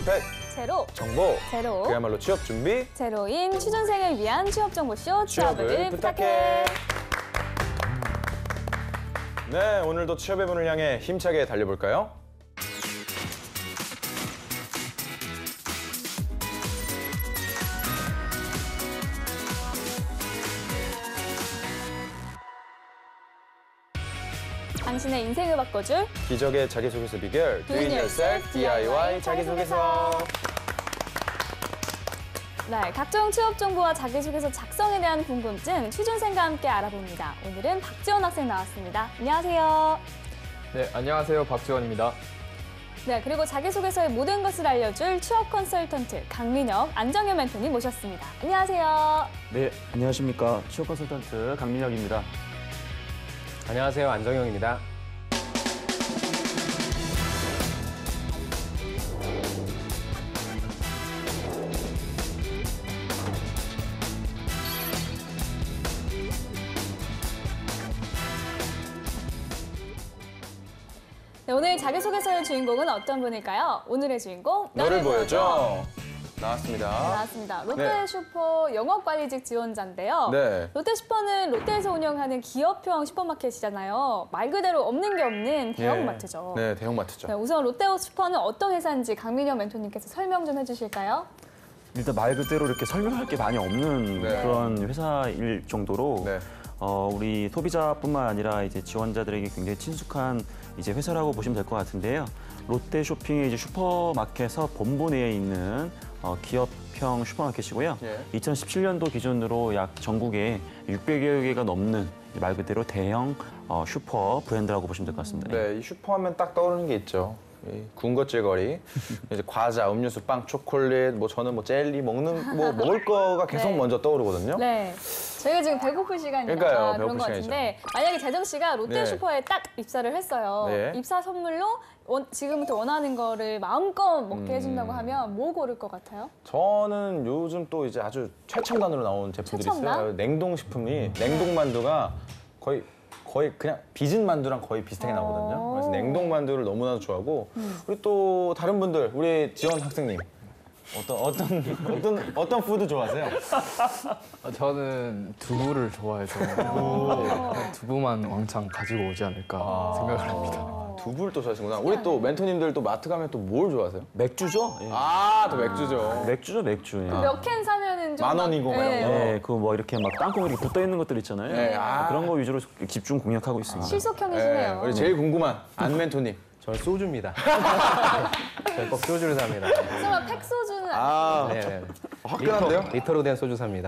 스펙 제로, 정보 제로, 그야말로 취업 준비 제로인 취준생을 위한 취업정보쇼 취업을 부탁해. 네, 오늘도 취업의 문을 향해 힘차게 달려볼까요? 당신의 인생을 바꿔줄 기적의 자기소개서 비결 Doing Yourself DIY 자기소개서. 네, 각종 취업 정보와 자기소개서 작성에 대한 궁금증 취준생과 함께 알아봅니다. 오늘은 박지원 학생 나왔습니다. 안녕하세요. 네, 안녕하세요. 박지원입니다. 네, 그리고 자기소개서의 모든 것을 알려줄 취업 컨설턴트 강민혁, 안정현 멘토님 모셨습니다. 안녕하세요. 네, 안녕하십니까. 취업 컨설턴트 강민혁입니다. 안녕하세요. 안정영입니다. 네, 오늘 자기소개서의 주인공은 어떤 분일까요? 오늘의 주인공, 너를 보여줘. 나왔습니다. 나왔습니다. 롯데 네. 슈퍼 영업관리직 지원자인데요. 네. 롯데 슈퍼는 롯데에서 운영하는 기업형 슈퍼마켓이잖아요. 말 그대로 없는 게 없는 대형마트죠. 네, 대형마트죠. 네, 우선 롯데 슈퍼는 어떤 회사인지 강민혁 멘토님께서 설명 좀 해주실까요? 일단 말 그대로 이렇게 설명할 게 많이 없는 네. 그런 회사일 정도로 네. 우리 소비자뿐만 아니라 이제 지원자들에게 굉장히 친숙한 이제 회사라고 보시면 될 것 같은데요. 롯데 쇼핑의 이제 슈퍼마켓에서 본부 내에 있는 기업형 슈퍼마켓이고요. 예. 2017년도 기준으로 약 전국에 600여 개가 넘는 말 그대로 대형 슈퍼 브랜드라고 보시면 될 것 같습니다. 네, 이 슈퍼하면 딱 떠오르는 게 있죠. 이 군것질거리, 이제 과자, 음료수, 빵, 초콜릿, 뭐 저는 뭐 젤리 먹을 거가 계속 네. 먼저 떠오르거든요. 네. 저희가 지금 배고플 시간이라 그러니까요, 그런 배고플 것 같은데 만약에 재정 씨가 롯데 네. 슈퍼에 딱 입사를 했어요. 네. 입사 선물로 지금부터 원하는 거를 마음껏 먹게 해준다고 하면 뭐 고를 것 같아요? 저는 요즘 또 이제 아주 최첨단으로 나온 제품들이 최첨단? 있어요. 냉동식품이 냉동만두가 거의 그냥 빚은 만두랑 거의 비슷하게 나오거든요. 그래서 냉동만두를 너무나도 좋아하고 우리 또 다른 분들, 우리 지원 학생님 어떤 푸드 좋아하세요? 저는 두부를 좋아해서 네, 두부만 왕창 가지고 오지 않을까 생각을 합니다. 두부를 또 좋아하시구나. 우리 또 멘토님들 또 마트 가면 또 뭘 좋아하세요? 맥주죠? 예. 또 맥주죠. 맥주죠, 맥주. 예. 몇 캔 사면은 좀 10,000원이고 막 이런 거. 네, 그 뭐 이렇게 막 땅콩 이렇게 붙어 있는 것들 있잖아요. 네, 그런 거 위주로 집중 공략하고 있습니다. 실속형이시네요. 우리 제일 궁금한 안 멘토님. 저는 소주입니다. 저는 꼭 소주를 삽니다. 설마 팩소주는 네, 화끈한데요? 리터로 된 소주 삽니다.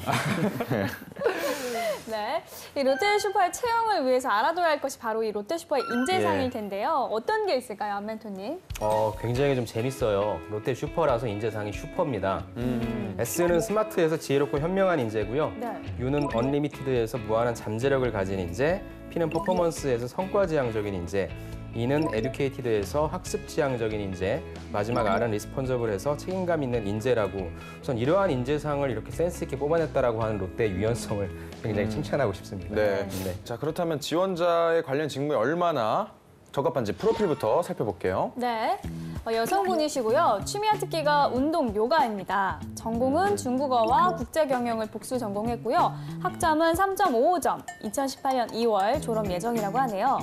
네. 이 롯데 슈퍼의 채용을 위해서 알아둬야 할 것이 바로 이 롯데 슈퍼의 인재상일 예. 텐데요. 어떤 게 있을까요, 안멘토님? 굉장히 좀 재밌어요. 롯데 슈퍼라서 인재상이 슈퍼입니다. S는 스마트해서 지혜롭고 현명한 인재고요. 네. U는 언리미티드에서 무한한 잠재력을 가진 인재, P는 퍼포먼스에서 성과지향적인 인재, E는 에듀케이티드에서 학습지향적인 인재, 마지막 R은 리스폰저블해서 책임감 있는 인재라고 우선 이러한 인재상을 이렇게 센스 있게 뽑아냈다라고 하는 롯데의 유연성을 굉장히 칭찬하고 싶습니다. 네. 네. 자, 그렇다면 지원자의 관련 직무에 얼마나 적합한지 프로필부터 살펴볼게요. 네. 여성분이시고요. 취미와 특기가 운동, 요가입니다. 전공은 중국어와 국제경영을 복수 전공했고요. 학점은 3.55점, 2018년 2월 졸업 예정이라고 하네요.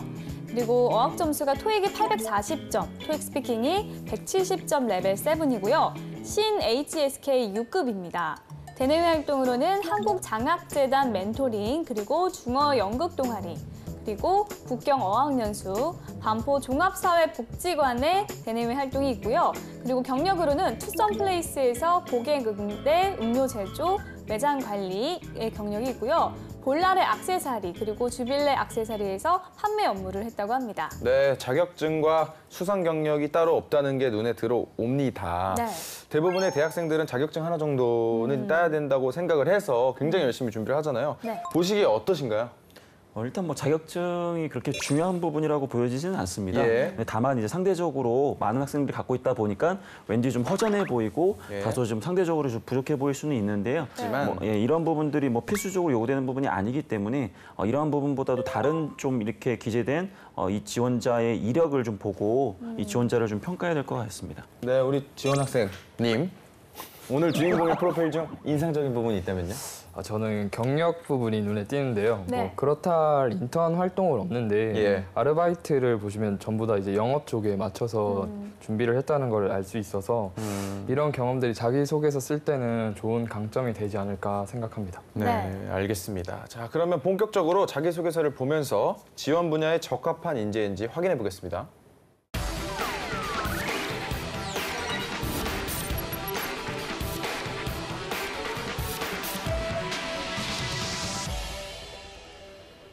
그리고 어학 점수가 토익이 840점, 토익 스피킹이 170점 레벨 7이고요. 신 HSK 6급입니다. 대내외 활동으로는 한국장학재단 멘토링, 그리고 중어 연극 동아리, 그리고 국경 어학연수, 반포 종합사회복지관의 대내외 활동이 있고요. 그리고 경력으로는 투썸플레이스에서 고객응대, 음료 제조, 매장 관리의 경력이 있고요. 볼라레 액세서리, 그리고 주빌레 액세서리에서 판매 업무를 했다고 합니다. 네, 자격증과 수상 경력이 따로 없다는 게 눈에 들어옵니다. 네. 대부분의 대학생들은 자격증 하나 정도는 따야 된다고 생각을 해서 굉장히 열심히 준비를 하잖아요. 네. 보시기에 어떠신가요? 일단 뭐 자격증이 그렇게 중요한 부분이라고 보여지지는 않습니다. 예. 다만 이제 상대적으로 많은 학생들이 갖고 있다 보니까 왠지 좀 허전해 보이고 예. 다소 좀 상대적으로 좀 부족해 보일 수는 있는데요. 하지만 이런 부분들이 뭐 필수적으로 요구되는 부분이 아니기 때문에 이러한 부분보다도 다른 좀 이렇게 기재된 이 지원자의 이력을 좀 보고 이 지원자를 좀 평가해야 될 것 같습니다. 네, 우리 지원 학생님 오늘 주인공의 프로필 중 인상적인 부분이 있다면요? 저는 경력 부분이 눈에 띄는데요. 네. 뭐 그렇다 할 인턴 활동은 없는데 예. 아르바이트를 보시면 전부 다 이제 영업 쪽에 맞춰서 준비를 했다는 걸 알 수 있어서 이런 경험들이 자기소개서 쓸 때는 좋은 강점이 되지 않을까 생각합니다. 네, 알겠습니다. 자, 그러면 본격적으로 자기소개서를 보면서 지원 분야에 적합한 인재인지 확인해 보겠습니다.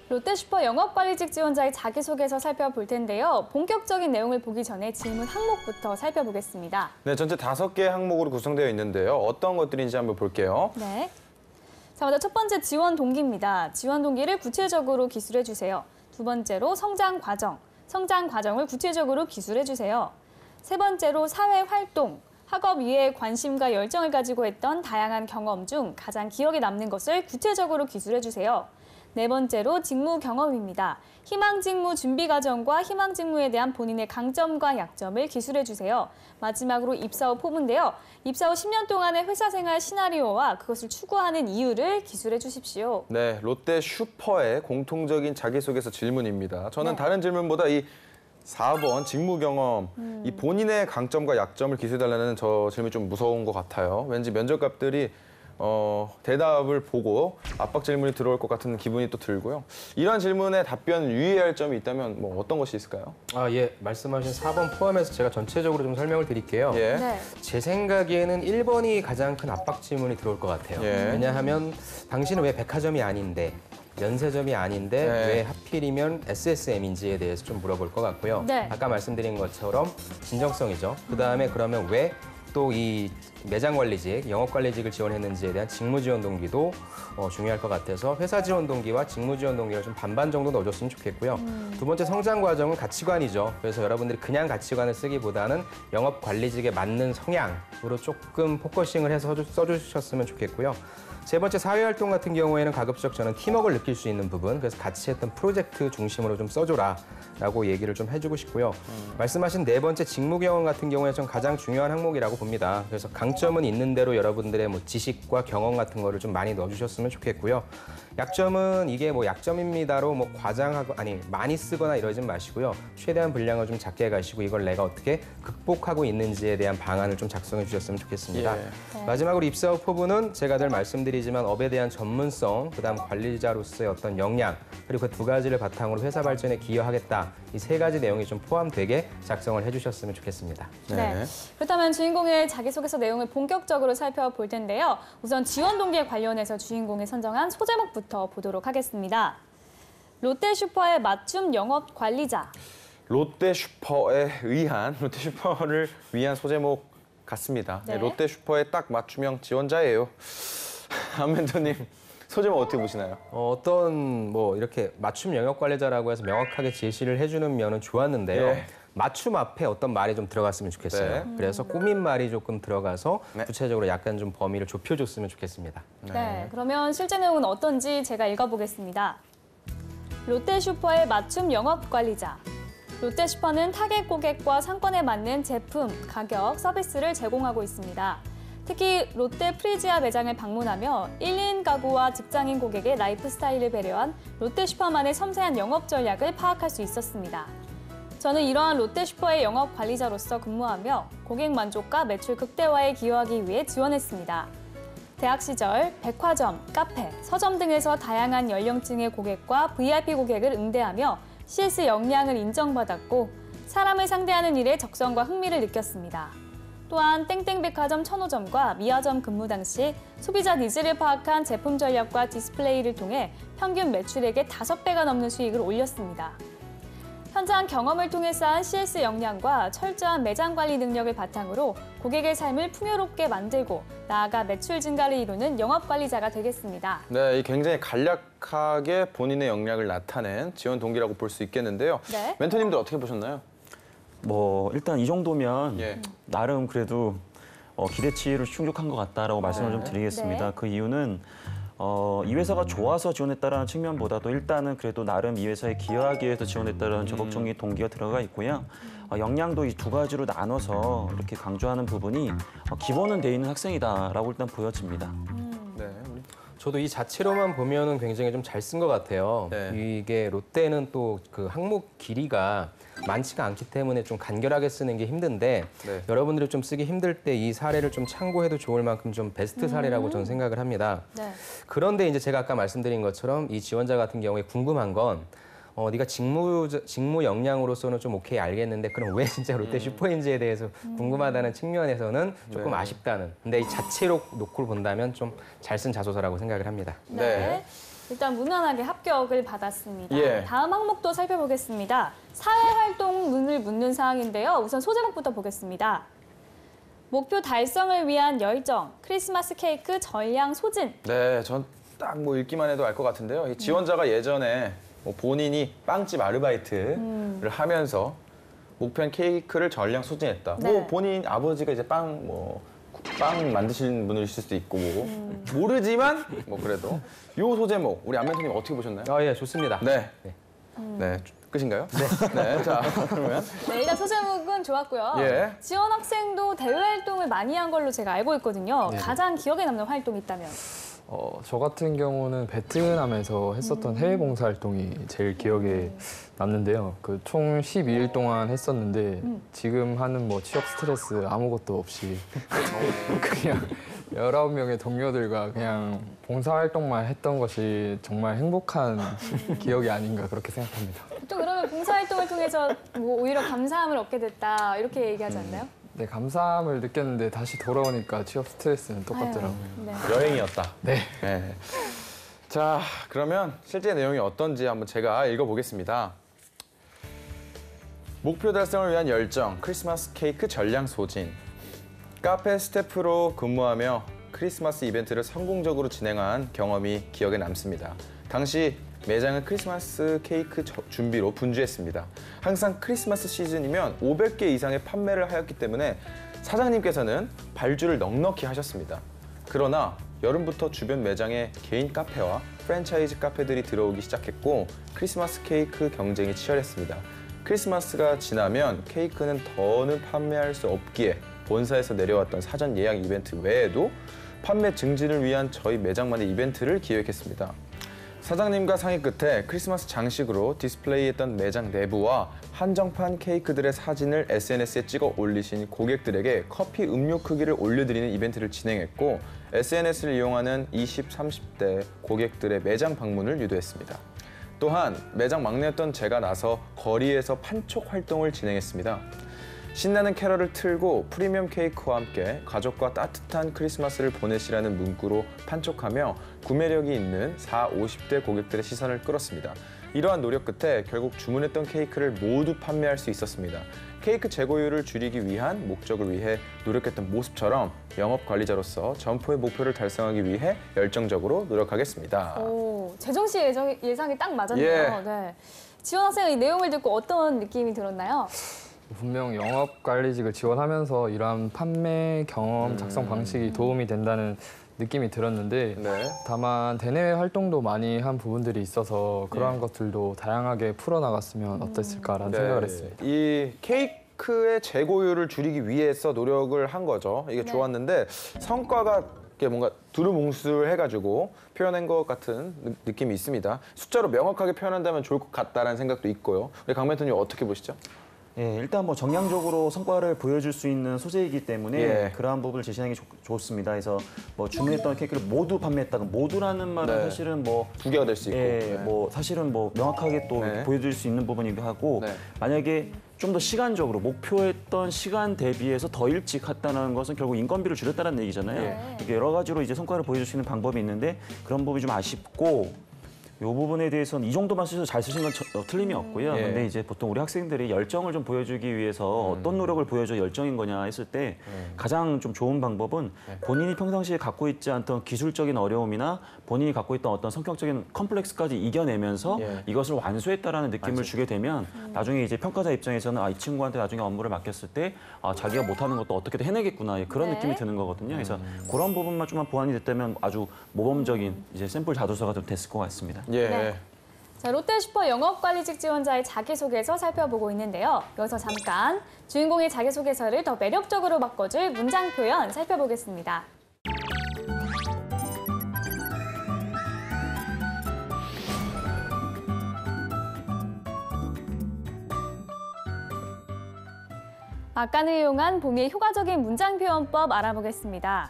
롯데슈퍼 영업관리직 지원자의 자기소개서 살펴볼 텐데요. 본격적인 내용을 보기 전에 질문 항목부터 살펴보겠습니다. 네, 전체 5개 항목으로 구성되어 있는데요. 어떤 것들인지 한번 볼게요. 네. 자, 먼저 첫 번째 지원 동기입니다. 지원 동기를 구체적으로 기술해 주세요. 두 번째로 성장 과정을 구체적으로 기술해 주세요. 세 번째로 사회 활동, 학업 이외에 관심과 열정을 가지고 했던 다양한 경험 중 가장 기억에 남는 것을 구체적으로 기술해 주세요. 네 번째로 직무 경험입니다. 희망 직무 준비 과정과 희망 직무에 대한 본인의 강점과 약점을 기술해 주세요. 마지막으로 입사 후 포부인데요. 입사 후 10년 동안의 회사 생활 시나리오와 그것을 추구하는 이유를 기술해 주십시오. 네, 롯데 슈퍼의 공통적인 자기소개서 질문입니다. 저는 네. 다른 질문보다 이 4번 직무 경험, 이 본인의 강점과 약점을 기술해달라는 저 질문이 좀 무서운 것 같아요. 왠지 면접관들이 대답을 보고 압박 질문이 들어올 것 같은 기분이 또 들고요. 이러한 질문에 답변 유의해야 할 점이 있다면 뭐 어떤 것이 있을까요? 예, 말씀하신 4번 포함해서 제가 전체적으로 좀 설명을 드릴게요. 예. 네. 제 생각에는 1번이 가장 큰 압박 질문이 들어올 것 같아요. 예. 왜냐하면 당신은 왜 백화점이 아닌데, 면세점이 아닌데 네. 왜 하필이면 SSM인지에 대해서 좀 물어볼 것 같고요. 네. 아까 말씀드린 것처럼 진정성이죠. 그다음에 그러면 왜 또 이 매장 관리직, 영업 관리직을 지원했는지에 대한 직무 지원 동기도 중요할 것 같아서 회사 지원 동기와 직무 지원 동기를 좀 반반 정도 넣어줬으면 좋겠고요. 두 번째 성장 과정은 가치관이죠. 그래서 여러분들이 그냥 가치관을 쓰기보다는 영업 관리직에 맞는 성향으로 조금 포커싱을 해서 써주셨으면 좋겠고요. 세 번째 사회활동 같은 경우에는 가급적 저는 팀워크를 느낄 수 있는 부분, 그래서 같이 했던 프로젝트 중심으로 좀 써줘라 라고 얘기를 좀 해주고 싶고요. 말씀하신 네 번째 직무 경험 같은 경우에 전 가장 중요한 항목이라고 봅니다. 그래서 강점은 있는 대로 여러분들의 뭐 지식과 경험 같은 거를 좀 많이 넣어주셨으면 좋겠고요. 약점은 이게 뭐 약점입니다로 뭐 과장하고 많이 쓰거나 이러진 마시고요. 최대한 분량을 좀 작게 가시고 이걸 내가 어떻게 극복하고 있는지에 대한 방안을 좀 작성해 주셨으면 좋겠습니다. 예. 마지막으로 입사 후 포부는 제가 늘 말씀드리지만 업에 대한 전문성, 그다음 관리자로서의 어떤 역량, 그리고 그 두 가지를 바탕으로 회사 발전에 기여하겠다. 이 세 가지 내용이 좀 포함되게 작성을 해주셨으면 좋겠습니다. 네. 그렇다면 주인공의 자기소개서 내용을 본격적으로 살펴볼 텐데요. 우선 지원 동기에 관련해서 주인공이 선정한 소제목부터 보도록 하겠습니다. 롯데슈퍼의 맞춤 영업 관리자. 롯데슈퍼를 위한 소제목 같습니다. 네. 네. 롯데슈퍼의 딱 맞춤형 지원자예요. 안 멘토님, 소제목 어떻게 보시나요? 어떤 뭐 이렇게 맞춤 영역 관리자라고 해서 명확하게 제시를 해주는 면은 좋았는데요. 예. 맞춤 앞에 어떤 말이 좀 들어갔으면 좋겠어요. 네. 그래서 꾸민 말이 조금 들어가서 네. 구체적으로 약간 좀 범위를 좁혀줬으면 좋겠습니다. 네. 그러면 실제 내용은 어떤지 제가 읽어보겠습니다. 롯데슈퍼의 맞춤 영업 관리자. 롯데슈퍼는 타겟 고객과 상권에 맞는 제품, 가격, 서비스를 제공하고 있습니다. 특히 롯데 프리지아 매장을 방문하며 1인 가구와 직장인 고객의 라이프 스타일을 배려한 롯데슈퍼만의 섬세한 영업 전략을 파악할 수 있었습니다. 저는 이러한 롯데슈퍼의 영업 관리자로서 근무하며 고객 만족과 매출 극대화에 기여하기 위해 지원했습니다. 대학 시절 백화점, 카페, 서점 등에서 다양한 연령층의 고객과 VIP 고객을 응대하며 CS 역량을 인정받았고 사람을 상대하는 일에 적성과 흥미를 느꼈습니다. 또한 땡땡백화점 천호점과 미아점 근무 당시 소비자 니즈를 파악한 제품 전략과 디스플레이를 통해 평균 매출액의 5배가 넘는 수익을 올렸습니다. 현장 경험을 통해 쌓은 CS 역량과 철저한 매장 관리 능력을 바탕으로 고객의 삶을 풍요롭게 만들고 나아가 매출 증가를 이루는 영업 관리자가 되겠습니다. 네, 이 굉장히 간략하게 본인의 역량을 나타낸 지원 동기라고 볼 수 있겠는데요. 네. 멘토님들 어떻게 보셨나요? 뭐 일단 이 정도면 예. 나름 그래도 기대치를 충족한 것 같다라고 말씀을 좀 드리겠습니다. 네. 그 이유는 이 회사가 좋아서 지원했다는 측면보다도 일단은 그래도 나름 이 회사에 기여하기 위해서 지원했다는 적극적인 동기가 들어가 있고요. 역량도 이 두 가지로 나눠서 이렇게 강조하는 부분이 기본은 돼 있는 학생이다라고 일단 보여집니다. 네, 우리 저도 이 자체로만 보면은 굉장히 좀 잘 쓴 것 같아요. 네. 이게 롯데는 또 그 항목 길이가 많지가 않기 때문에 좀 간결하게 쓰는 게 힘든데 네. 여러분들이 좀 쓰기 힘들 때 이 사례를 좀 참고해도 좋을 만큼 좀 베스트 사례라고 저는 생각을 합니다. 네. 그런데 이제 제가 아까 말씀드린 것처럼 이 지원자 같은 경우에 궁금한 건 네가 직무 역량으로서는 좀 오케이 알겠는데 그럼 왜 진짜 롯데 슈퍼인지에 대해서 궁금하다는 측면에서는 조금 네. 아쉽다는. 근데 이 자체로 놓고 본다면 좀 잘 쓴 자소서라고 생각을 합니다. 네. 네. 일단 무난하게 합격을 받았습니다. 예. 다음 항목도 살펴보겠습니다. 사회활동 을 묻는 사항인데요. 우선 소제목부터 보겠습니다. 목표 달성을 위한 열정, 크리스마스 케이크 전량 소진. 네, 전 딱 뭐 읽기만 해도 알 것 같은데요. 이 지원자가 예전에 뭐 본인이 빵집 아르바이트를 하면서 목표한 케이크를 전량 소진했다. 네. 뭐 본인 아버지가 이제 빵 만드시는 분이실 수도 있고 모르지만 뭐 그래도 요 소제목 우리 안멘토님 어떻게 보셨나요? 예, 좋습니다. 네. 네. 끝인가요? 네. 자, 그러면 네, 일단 소제목은 좋았고요. 예. 지원 학생도 대외 활동을 많이 한 걸로 제가 알고 있거든요. 가장 기억에 남는 활동이 있다면? 저 같은 경우는 베트남에서 했었던 해외 봉사 활동이 제일 기억에 남는데요. 그 총 12일 동안 했었는데 지금 하는 뭐 취업 스트레스 아무것도 없이 그냥 19명의 동료들과 그냥 봉사 활동만 했던 것이 정말 행복한 기억이 아닌가 그렇게 생각합니다. 또 그러면 봉사활동을 통해서 뭐 오히려 감사함을 얻게 됐다 이렇게 얘기하지 않나요? 네, 감사함을 느꼈는데 다시 돌아오니까 취업 스트레스는 똑같더라고요. 네. 여행이었다. 네. 네. 자, 그러면 실제 내용이 어떤지 한번 제가 읽어보겠습니다. 목표 달성을 위한 열정, 크리스마스 케이크 전량 소진. 카페 스태프로 근무하며 크리스마스 이벤트를 성공적으로 진행한 경험이 기억에 남습니다. 당시 매장은 크리스마스 케이크 준비로 분주했습니다. 항상 크리스마스 시즌이면 500개 이상의 판매를 하였기 때문에 사장님께서는 발주를 넉넉히 하셨습니다. 그러나 여름부터 주변 매장에 개인 카페와 프랜차이즈 카페들이 들어오기 시작했고 크리스마스 케이크 경쟁이 치열했습니다. 크리스마스가 지나면 케이크는 더는 판매할 수 없기에 본사에서 내려왔던 사전 예약 이벤트 외에도 판매 증진을 위한 저희 매장만의 이벤트를 기획했습니다. 사장님과 상의 끝에 크리스마스 장식으로 디스플레이했던 매장 내부와 한정판 케이크들의 사진을 SNS에 찍어 올리신 고객들에게 커피 음료 크기를 올려드리는 이벤트를 진행했고 SNS를 이용하는 20, 30대 고객들의 매장 방문을 유도했습니다. 또한 매장 막내였던 제가 나서 거리에서 판촉 활동을 진행했습니다. 신나는 캐럴을 틀고 프리미엄 케이크와 함께 가족과 따뜻한 크리스마스를 보내시라는 문구로 판촉하며 구매력이 있는 40, 50대 고객들의 시선을 끌었습니다. 이러한 노력 끝에 결국 주문했던 케이크를 모두 판매할 수 있었습니다. 케이크 재고율을 줄이기 위한 목적을 위해 노력했던 모습처럼 영업 관리자로서 점포의 목표를 달성하기 위해 열정적으로 노력하겠습니다. 오, 재정 씨의 예상이 딱 맞았네요. 예. 네. 지원 학생은 이 내용을 듣고 어떤 느낌이 들었나요? 분명 영업관리직을 지원하면서 이러한 판매 경험 작성 방식이 도움이 된다는 느낌이 들었는데 네. 다만 대내외 활동도 많이 한 부분들이 있어서 그러한 것들도 다양하게 풀어나갔으면 어땠을까라는 생각을 했습니다. 이 케이크의 재고율을 줄이기 위해서 노력을 한 거죠. 이게 네. 좋았는데 성과가 이렇게 뭔가 두루뭉술해가지고 표현한 것 같은 느낌이 있습니다. 숫자로 명확하게 표현한다면 좋을 것 같다라는 생각도 있고요. 우리 강 멘토님 어떻게 보시죠? 예, 일단 뭐 정량적으로 성과를 보여줄 수 있는 소재이기 때문에 예. 그러한 부분을 제시하는 게 좋습니다. 그래서 뭐 주문했던 케이크를 모두 판매했다. 모두라는 말은 네. 사실은 뭐 두 개가 될 수 있고. 예, 네. 뭐 사실은 뭐 명확하게 또 네. 보여줄 수 있는 부분이기도 하고 네. 만약에 좀 더 시간적으로 목표했던 시간 대비해서 더 일찍 했다는 것은 결국 인건비를 줄였다는 얘기잖아요. 네. 이게 여러 가지로 이제 성과를 보여줄 수 있는 방법이 있는데 그런 부분이 좀 아쉽고 이 부분에 대해서는 이 정도만 쓰셔도 잘 쓰신 건 틀림이 없고요. 예. 근데 이제 보통 우리 학생들이 열정을 좀 보여주기 위해서 어떤 노력을 보여줘 열정인 거냐 했을 때 가장 좀 좋은 방법은 본인이 평상시에 갖고 있지 않던 기술적인 어려움이나 본인이 갖고 있던 어떤 성격적인 컴플렉스까지 이겨내면서 예. 이것을 완수했다라는 느낌을 주게 되면 나중에 이제 평가자 입장에서는 이 친구한테 나중에 업무를 맡겼을 때 자기가 못하는 것도 어떻게든 해내겠구나 그런 네. 느낌이 드는 거거든요. 그래서 그런 부분만 좀만 보완이 됐다면 아주 모범적인 이제 샘플 자소서가 좀 됐을 것 같습니다. 예. 네. 자, 롯데슈퍼 영업관리직 지원자의 자기소개서 살펴보고 있는데요. 여기서 잠깐 주인공의 자기소개서를 더 매력적으로 바꿔줄 문장 표현 살펴보겠습니다. 아까는 이용한 봄의 효과적인 문장 표현법 알아보겠습니다.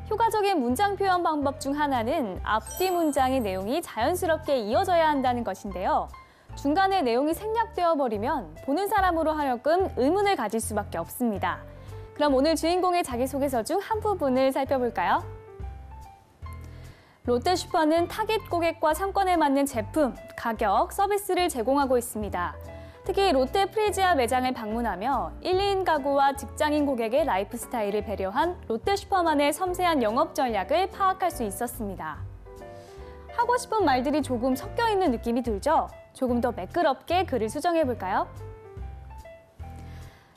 효과적인 문장 표현 방법 중 하나는 앞뒤 문장의 내용이 자연스럽게 이어져야 한다는 것인데요. 중간에 내용이 생략되어 버리면 보는 사람으로 하여금 의문을 가질 수밖에 없습니다. 그럼 오늘 주인공의 자기소개서 중 한 부분을 살펴볼까요? 롯데슈퍼는 타깃 고객과 상권에 맞는 제품, 가격, 서비스를 제공하고 있습니다. 특히 롯데 프리지아 매장을 방문하며 1, 2인 가구와 직장인 고객의 라이프 스타일을 배려한 롯데슈퍼만의 섬세한 영업 전략을 파악할 수 있었습니다. 하고 싶은 말들이 조금 섞여 있는 느낌이 들죠? 조금 더 매끄럽게 글을 수정해 볼까요?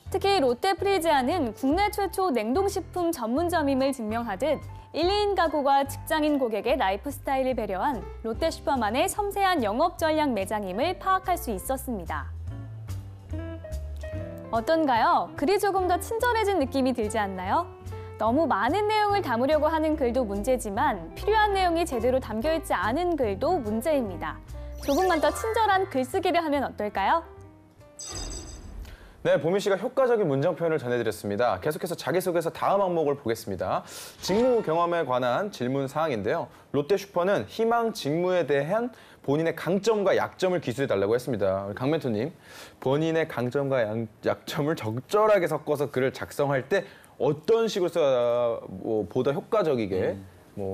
특히 롯데 프리지아는 국내 최초 냉동식품 전문점임을 증명하듯 1, 2인 가구와 직장인 고객의 라이프 스타일을 배려한 롯데슈퍼만의 섬세한 영업 전략 매장임을 파악할 수 있었습니다. 어떤가요? 글이 조금 더 친절해진 느낌이 들지 않나요? 너무 많은 내용을 담으려고 하는 글도 문제지만 필요한 내용이 제대로 담겨있지 않은 글도 문제입니다. 조금만 더 친절한 글쓰기를 하면 어떨까요? 네, 보미 씨가 효과적인 문장 표현을 전해드렸습니다. 계속해서 자기소개서 다음 항목을 보겠습니다. 직무 경험에 관한 질문 사항인데요. 롯데슈퍼는 희망 직무에 대한 본인의 강점과 약점을 기술해달라고 했습니다. 우리 강 멘토님, 본인의 강점과 약점을 적절하게 섞어서 글을 작성할 때 어떤 식으로 써야 보다 효과적이게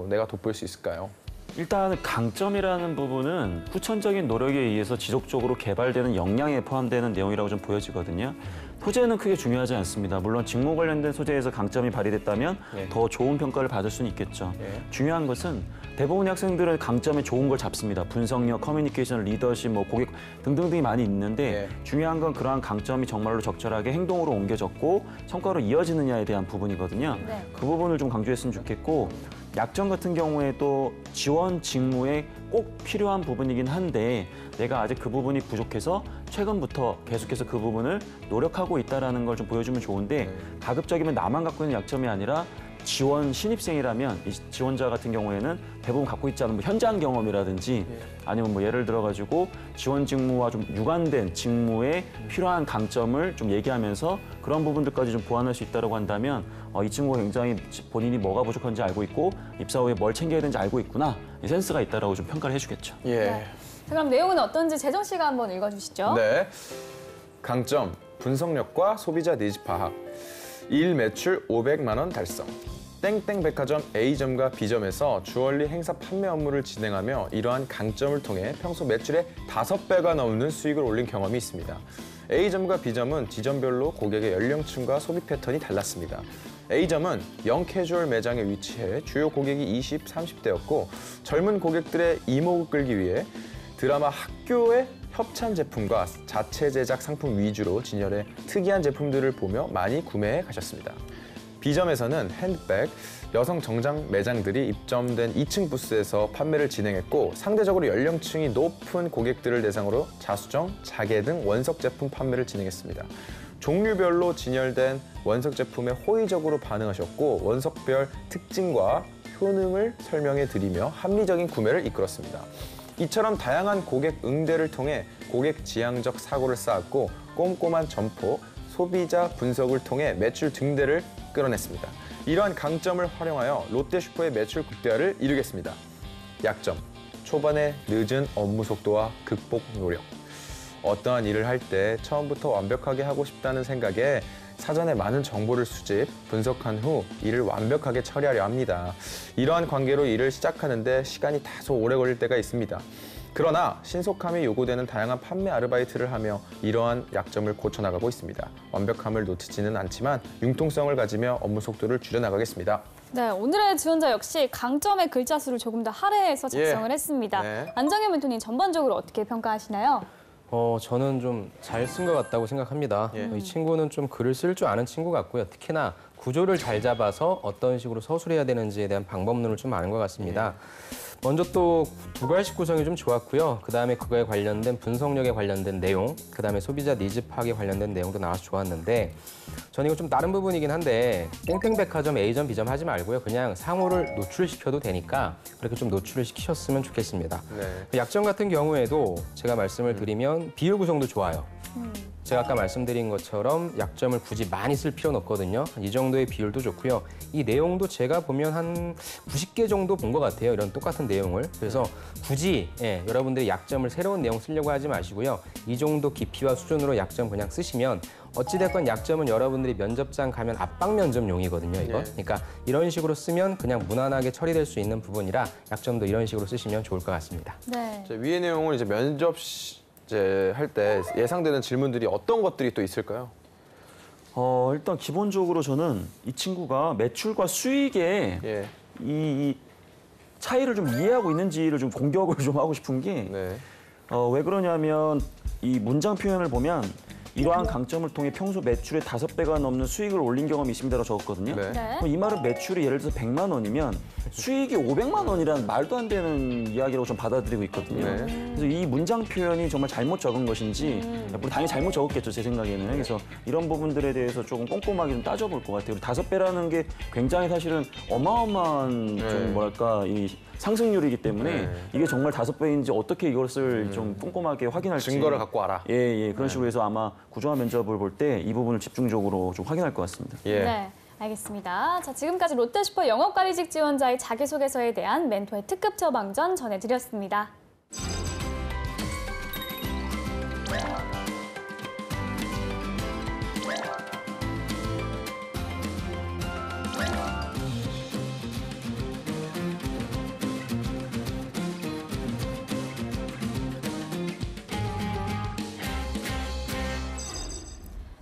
내가 돋보일 수 있을까요? 일단 강점이라는 부분은 후천적인 노력에 의해서 지속적으로 개발되는 역량에 포함되는 내용이라고 좀 보여지거든요. 소재는 크게 중요하지 않습니다. 물론 직무 관련된 소재에서 강점이 발휘됐다면 더 좋은 평가를 받을 수는 있겠죠. 중요한 것은 대부분의 학생들은 강점에 좋은 걸 잡습니다. 분석력, 커뮤니케이션, 리더십, 고객 등등등이 많이 있는데 중요한 건 그러한 강점이 정말로 적절하게 행동으로 옮겨졌고 성과로 이어지느냐에 대한 부분이거든요. 네. 그 부분을 좀 강조했으면 좋겠고 약점 같은 경우에도 지원 직무에 꼭 필요한 부분이긴 한데 내가 아직 그 부분이 부족해서 최근부터 계속해서 그 부분을 노력하고 있다는 걸 좀 보여주면 좋은데 가급적이면 나만 갖고 있는 약점이 아니라 지원 신입생이라면 이 지원자 같은 경우에는 대부분 갖고 있지 않은 현장 경험이라든지 아니면 예를 들어가지고 지원 직무와 좀 유관된 직무에 필요한 강점을 좀 얘기하면서 그런 부분들까지 좀 보완할 수 있다고 한다면 이 친구가 굉장히 본인이 뭐가 부족한지 알고 있고 입사 후에 뭘 챙겨야 되는지 알고 있구나 이 센스가 있다라고 좀 평가를 해주겠죠. 예. 네. 자, 그럼 내용은 어떤지 재정 씨가 한번 읽어주시죠. 네. 강점, 분석력과 소비자 니즈 파악. 일 매출 500만 원 달성. 땡땡 백화점 A점과 B점에서 주얼리 행사 판매 업무를 진행하며 이러한 강점을 통해 평소 매출의 5배가 넘는 수익을 올린 경험이 있습니다. A점과 B점은 지점별로 고객의 연령층과 소비 패턴이 달랐습니다. A점은 영캐주얼 매장에 위치해 주요 고객이 20, 30대였고 젊은 고객들의 이목을 끌기 위해 드라마 학교의 협찬 제품과 자체 제작 상품 위주로 진열해 특이한 제품들을 보며 많이 구매해 가셨습니다. B점에서는 핸드백, 여성 정장 매장들이 입점된 2층 부스에서 판매를 진행했고 상대적으로 연령층이 높은 고객들을 대상으로 자수정, 자개 등 원석 제품 판매를 진행했습니다. 종류별로 진열된 원석 제품에 호의적으로 반응하셨고 원석별 특징과 효능을 설명해 드리며 합리적인 구매를 이끌었습니다. 이처럼 다양한 고객 응대를 통해 고객 지향적 사고를 쌓았고 꼼꼼한 점포, 소비자 분석을 통해 매출 증대를 끌어냈습니다. 이러한 강점을 활용하여 롯데슈퍼의 매출 극대화를 이루겠습니다. 약점, 초반에 늦은 업무 속도와 극복 노력. 어떠한 일을 할 때 처음부터 완벽하게 하고 싶다는 생각에 사전에 많은 정보를 수집, 분석한 후 일을 완벽하게 처리하려 합니다. 이러한 관계로 일을 시작하는데 시간이 다소 오래 걸릴 때가 있습니다. 그러나 신속함이 요구되는 다양한 판매 아르바이트를 하며 이러한 약점을 고쳐나가고 있습니다. 완벽함을 놓치지는 않지만 융통성을 가지며 업무 속도를 줄여나가겠습니다. 네, 오늘의 지원자 역시 강점의 글자 수를 조금 더 할애해서 작성을 예. 했습니다. 네. 안정현 멘토님 전반적으로 어떻게 평가하시나요? 저는 좀 잘 쓴 것 같다고 생각합니다. 예. 이 친구는 좀 글을 쓸 줄 아는 친구 같고요. 특히나 구조를 잘 잡아서 어떤 식으로 서술해야 되는지에 대한 방법론을 좀 아는 것 같습니다. 먼저 또 두괄식 구성이 좀 좋았고요. 그다음에 그거에 관련된 분석력에 관련된 내용, 그다음에 소비자 니즈 파악에 관련된 내용도 나와서 좋았는데 저는 이거 좀 다른 부분이긴 한데 땡땡백화점 A점, B점 하지 말고요. 그냥 상호를 노출시켜도 되니까 그렇게 좀 노출을 시키셨으면 좋겠습니다. 네. 약점 같은 경우에도 제가 말씀을 드리면 비율 구성도 좋아요. 제가 아까 말씀드린 것처럼 약점을 굳이 많이 쓸 필요는 없거든요. 이 정도의 비율도 좋고요. 이 내용도 제가 보면 한 90개 정도 본 것 같아요. 이런 똑같은 내용을. 그래서 굳이 여러분들이 약점을 새로운 내용 쓰려고 하지 마시고요. 이 정도 깊이와 수준으로 약점 그냥 쓰시면 어찌됐건 약점은 여러분들이 면접장 가면 압박 면접용이거든요. 이거. 네. 그러니까 이런 식으로 쓰면 그냥 무난하게 처리될 수 있는 부분이라 약점도 이런 식으로 쓰시면 좋을 것 같습니다. 네. 위의 내용을 이제 면접 할 때 예상되는 질문들이 어떤 것들이 또 있을까요? 일단 기본적으로 저는 이 친구가 매출과 수익의 예. 이 차이를 좀 이해하고 있는지를 좀 공격을 좀 하고 싶은 게 네. 왜 그러냐면 이 문장 표현을 보면 이러한 강점을 통해 평소 매출의 5배가 넘는 수익을 올린 경험이 있습니다라고 적었거든요. 네. 네. 그럼 이 말은 매출이 예를 들어서 100만 원이면 수익이 500만 원이라는 말도 안 되는 이야기라고 좀 받아들이고 있거든요. 네. 그래서 이 문장 표현이 정말 잘못 적은 것인지 물론 당연히 잘못 적었겠죠, 제 생각에는. 그래서 이런 부분들에 대해서 조금 꼼꼼하게 좀 따져볼 것 같아요. 5배라는 게 굉장히 사실은 어마어마한 네. 좀 뭐랄까 이 상승률이기 때문에 네. 이게 정말 5배인지 어떻게 이것을 좀 꼼꼼하게 확인할지 증거를 갖고 와라. 그런 식으로 해서 아마 구조화 면접을 볼 때 이 부분을 집중적으로 좀 확인할 것 같습니다. 예. 네, 알겠습니다. 자, 지금까지 롯데슈퍼 영업관리직 지원자의 자기소개서에 대한 멘토의 특급 처방전 전해드렸습니다.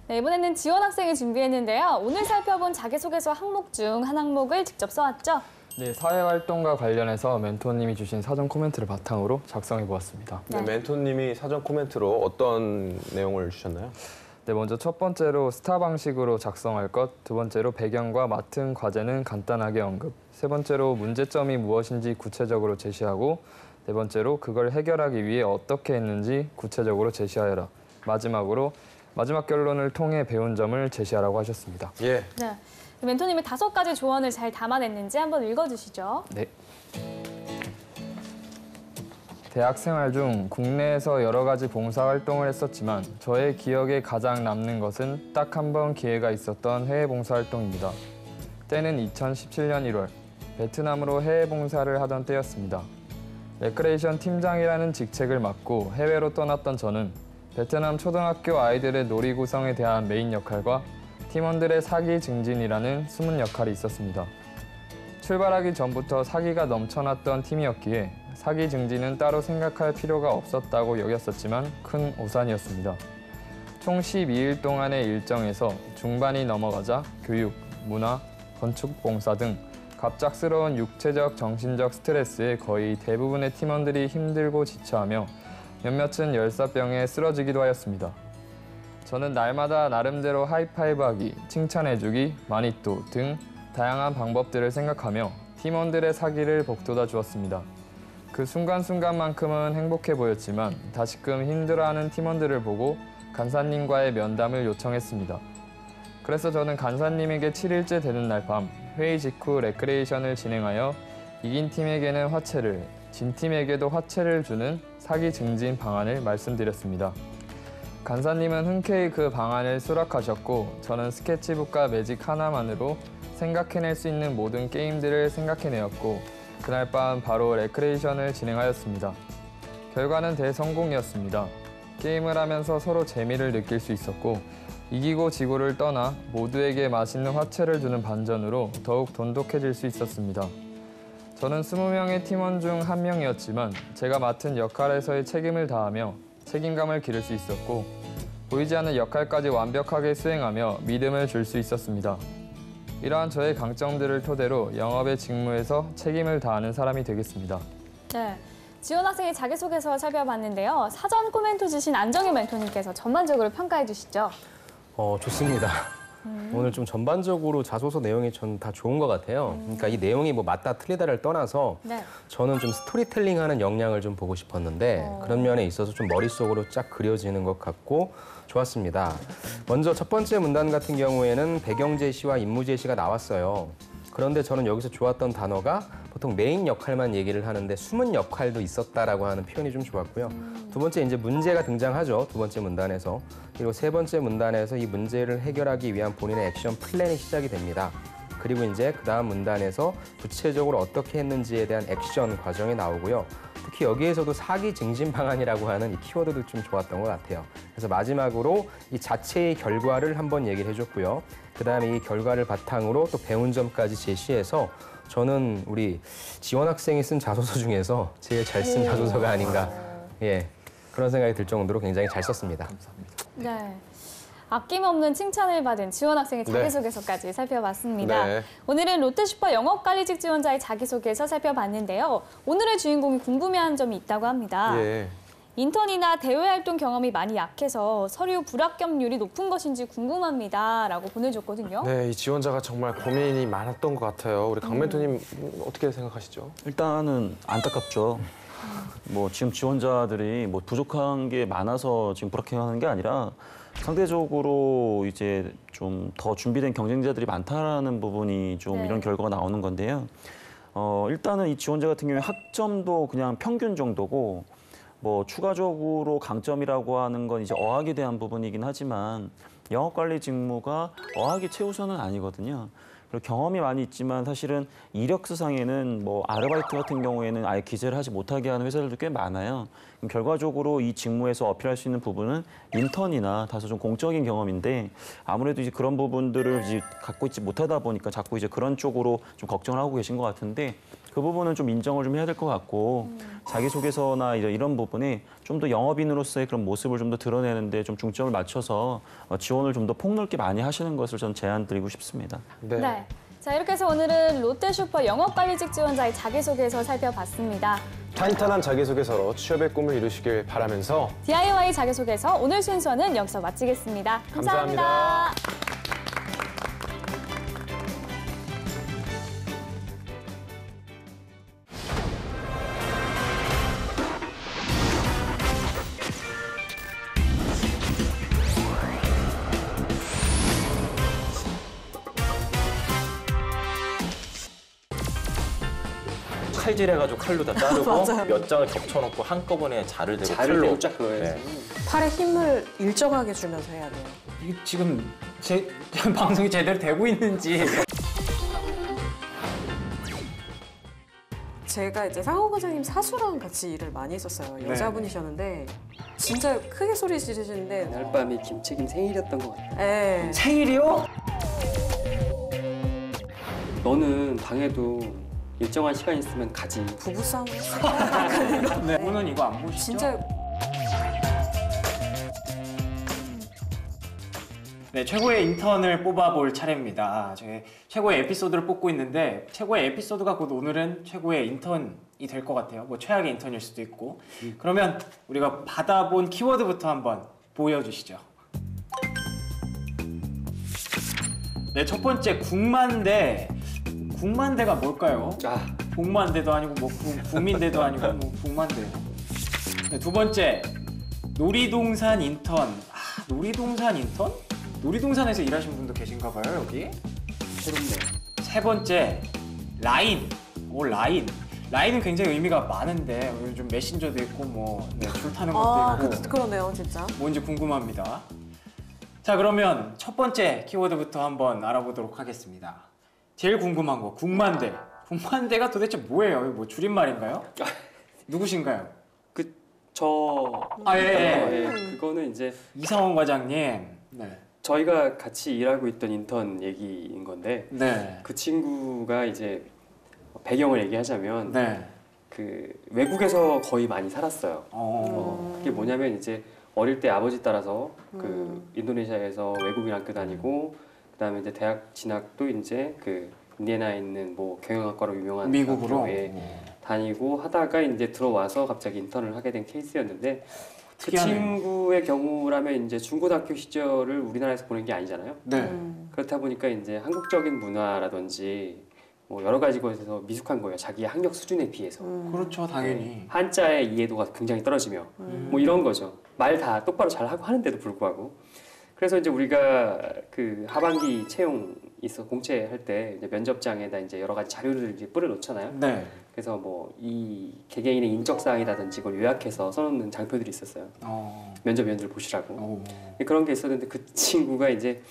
네, 이번에는 지원 학생이 준비했는데요. 오늘 살펴본 자기소개서 항목 중 한 항목을 직접 써왔죠? 네, 사회활동과 관련해서 멘토님이 주신 사전 코멘트를 바탕으로 작성해 보았습니다. 네, 멘토님이 사전 코멘트로 어떤 내용을 주셨나요? 네, 먼저 첫 번째로 스타 방식으로 작성할 것, 두 번째로 배경과 맡은 과제는 간단하게 언급, 세 번째로 문제점이 무엇인지 구체적으로 제시하고, 네 번째로 그걸 해결하기 위해 어떻게 했는지 구체적으로 제시하여라. 마지막으로 마지막 결론을 통해 배운 점을 제시하라고 하셨습니다. 예. 네, 멘토님이 5가지 조언을 잘 담아냈는지 한번 읽어주시죠. 네. 대학 생활 중 국내에서 여러 가지 봉사활동을 했었지만 저의 기억에 가장 남는 것은 딱 한 번 기회가 있었던 해외 봉사활동입니다. 때는 2017년 1월, 베트남으로 해외 봉사를 하던 때였습니다. 레크레이션 팀장이라는 직책을 맡고 해외로 떠났던 저는 베트남 초등학교 아이들의 놀이 구성에 대한 메인 역할과 팀원들의 사기 증진이라는 숨은 역할이 있었습니다. 출발하기 전부터 사기가 넘쳐났던 팀이었기에 사기 증진은 따로 생각할 필요가 없었다고 여겼었지만 큰 오산이었습니다. 총 12일 동안의 일정에서 중반이 넘어가자 교육, 문화, 건축 봉사 등 갑작스러운 육체적, 정신적 스트레스에 거의 대부분의 팀원들이 힘들고 지쳐하며 몇몇은 열사병에 쓰러지기도 하였습니다. 저는 날마다 나름대로 하이파이브하기, 칭찬해주기, 마니또 등 다양한 방법들을 생각하며 팀원들의 사기를 복돋아 주었습니다. 그 순간순간만큼은 행복해 보였지만 다시금 힘들어하는 팀원들을 보고 간사님과의 면담을 요청했습니다. 그래서 저는 간사님에게 7일째 되는 날 밤 회의 직후 레크레이션을 진행하여 이긴 팀에게는 화채를, 진 팀에게도 화채를 주는 사기 증진 방안을 말씀드렸습니다. 간사님은 흔쾌히 그 방안을 수락하셨고 저는 스케치북과 매직 하나만으로 생각해낼 수 있는 모든 게임들을 생각해내었고 그날 밤 바로 레크레이션을 진행하였습니다. 결과는 대성공이었습니다. 게임을 하면서 서로 재미를 느낄 수 있었고 이기고 지고를 떠나 모두에게 맛있는 화채를 주는 반전으로 더욱 돈독해질 수 있었습니다. 저는 20명의 팀원 중 한 명이었지만 제가 맡은 역할에서의 책임을 다하며 책임감을 기를 수 있었고 보이지 않는 역할까지 완벽하게 수행하며 믿음을 줄 수 있었습니다. 이러한 저의 강점들을 토대로 영업의 직무에서 책임을 다하는 사람이 되겠습니다. 네. 지원 학생의 자기소개서 살펴봤는데요. 사전 코멘트 주신 안정희 멘토님께서 전반적으로 평가해 주시죠. 좋습니다. 오늘 좀 전반적으로 자소서 내용이 전 다 좋은 것 같아요. 그러니까 이 내용이 뭐 맞다 틀리다를 떠나서 네. 저는 좀 스토리텔링하는 역량을 좀 보고 싶었는데 그런 면에 있어서 좀 머릿속으로 쫙 그려지는 것 같고 좋았습니다. 먼저 첫 번째 문단 같은 경우에는 배경 제시와 인물 제시가 나왔어요. 그런데 저는 여기서 좋았던 단어가 보통 메인 역할만 얘기를 하는데 숨은 역할도 있었다라고 하는 표현이 좀 좋았고요. 두 번째 이제 문제가 등장하죠. 두 번째 문단에서. 그리고 세 번째 문단에서 이 문제를 해결하기 위한 본인의 액션 플랜이 시작이 됩니다. 그리고 이제 그 다음 문단에서 구체적으로 어떻게 했는지에 대한 액션 과정이 나오고요. 특히 여기에서도 사기 증진 방안이라고 하는 이 키워드도 좀 좋았던 것 같아요. 그래서 마지막으로 이 자체의 결과를 한번 얘기를 해줬고요. 그다음에 이 결과를 바탕으로 또 배운 점까지 제시해서 저는 우리 지원 학생이 쓴 자소서 중에서 제일 잘 쓴 자소서가 아닌가 그런 생각이 들 정도로 굉장히 잘 썼습니다. 네. 아낌없는 칭찬을 받은 지원 학생의 네. 자기소개서까지 살펴봤습니다. 네. 오늘은 롯데슈퍼 영업관리직 지원자의 자기소개서 살펴봤는데요. 오늘의 주인공이 궁금해하는 점이 있다고 합니다. 예. 인턴이나 대외활동 경험이 많이 약해서 서류 불합격률이 높은 것인지 궁금합니다. 라고 보내줬거든요. 네, 이 지원자가 정말 고민이 많았던 것 같아요. 우리 강 멘토님 어떻게 생각하시죠? 일단은 안타깝죠. 뭐 지금 지원자들이 뭐 부족한 게 많아서 지금 불합격하는 게 아니라 상대적으로 이제 좀 더 준비된 경쟁자들이 많다라는 부분이 좀 네. 이런 결과가 나오는 건데요. 일단은 이 지원자 같은 경우에 학점도 그냥 평균 정도고 뭐 추가적으로 강점이라고 하는 건 이제 어학에 대한 부분이긴 하지만 영업관리 직무가 어학이 최우선은 아니거든요. 그리고 경험이 많이 있지만 사실은 이력서상에는 뭐 아르바이트 같은 경우에는 아예 기재를 하지 못하게 하는 회사들도 꽤 많아요. 그럼 결과적으로 이 직무에서 어필할 수 있는 부분은 인턴이나 다소 좀 공적인 경험인데 아무래도 이제 그런 부분들을 이제 갖고 있지 못하다 보니까 자꾸 이제 그런 쪽으로 좀 걱정을 하고 계신 것 같은데 그 부분은 좀 인정을 좀 해야 될 것 같고 자기소개서나 이런 부분에 좀 더 영업인으로서의 그런 모습을 좀 더 드러내는데 좀 중점을 맞춰서 지원을 좀 더 폭넓게 많이 하시는 것을 저는 제안드리고 싶습니다. 네. 자, 이렇게 해서 오늘은 롯데슈퍼 영업관리직 지원자의 자기소개서 살펴봤습니다. 탄탄한 자기소개서로 취업의 꿈을 이루시길 바라면서 DIY 자기소개서 오늘 순서는 여기서 마치겠습니다. 감사합니다. 감사합니다. 칼질해가지고 칼로 다 자르고 몇 장을 겹쳐놓고 한꺼번에 자를 대고 칼로 쫙 그어야지. 네. 팔에 힘을 일정하게 주면서 해야 돼요. 이게 지금 제 방송이 제대로 되고 있는지. 제가 이제 상호 과장님 사수랑 같이 일을 많이 했었어요. 여자분이셨는데 진짜 크게 소리 지르시는데 날밤이 김책임 생일이었던 것 같아. 네. 생일이요? 너는 방에도 일정한 시간 있으면 가지. 부부싸움 했어요. 네. 오늘 이거 안 보시죠? 진짜 네, 최고의 인턴을 뽑아볼 차례입니다. 저희 최고의 에피소드를 뽑고 있는데 최고의 에피소드가 곧 오늘은 최고의 인턴이 될 것 같아요. 뭐 최악의 인턴일 수도 있고. 그러면 우리가 받아본 키워드부터 한번 보여주시죠. 네, 첫 번째 국만대. 국만대가 뭘까요? 복만대도 아니고 뭐 국민대도 아니고 뭐 국만대. 네, 두 번째 놀이동산 인턴. 놀이동산 인턴? 놀이동산에서 일하신 분도 계신가 봐요, 여기. 새롭네. 세 번째 라인. 라인. 라인은 굉장히 의미가 많은데 요즘 메신저도 있고 뭐 줄 타는 것도 있고 그러네요, 진짜. 뭔지 궁금합니다. 자, 그러면 첫 번째 키워드부터 한번 알아보도록 하겠습니다. 제일 궁금한 거, 국만대. 국만대가 도대체 뭐예요? 뭐 줄임말인가요? 누구신가요? 그거는 이제 이상원 과장님. 네. 저희가 같이 일하고 있던 인턴 얘기인 건데 네. 그 친구가 이제 배경을 얘기하자면 네. 그 외국에서 거의 많이 살았어요. 그게 뭐냐면 이제 어릴 때 아버지 따라서 그 인도네시아에서 외국인 학교 다니고 그다음에 이제 대학 진학도 이제 그 인디애나에 있는 뭐 경영학과로 유명한 미국으로 학교에 다니고 하다가 이제 들어와서 갑자기 인턴을 하게 된 케이스였는데 그 특이하네요. 친구의 경우라면 이제 중고등학교 시절을 우리나라에서 보낸 게 아니잖아요. 네. 그렇다 보니까 이제 한국적인 문화라든지 뭐 여러 가지 것에서 미숙한 거예요. 자기의 학력 수준에 비해서. 그렇죠, 당연히. 한자의 이해도가 굉장히 떨어지며 뭐 이런 거죠. 말 다 똑바로 잘 하고 하는데도 불구하고. 그래서 이제 우리가 그 하반기 채용 있어 공채할 때 이제 면접장에다 이제 여러 가지 자료를 이제 뿌려놓잖아요. 네. 그래서 뭐 이 개개인의 인적 사항이라든지 이걸 요약해서 써놓는 장표들이 있었어요. 면접위원들 보시라고. 그런 게 있었는데 그 친구가 이제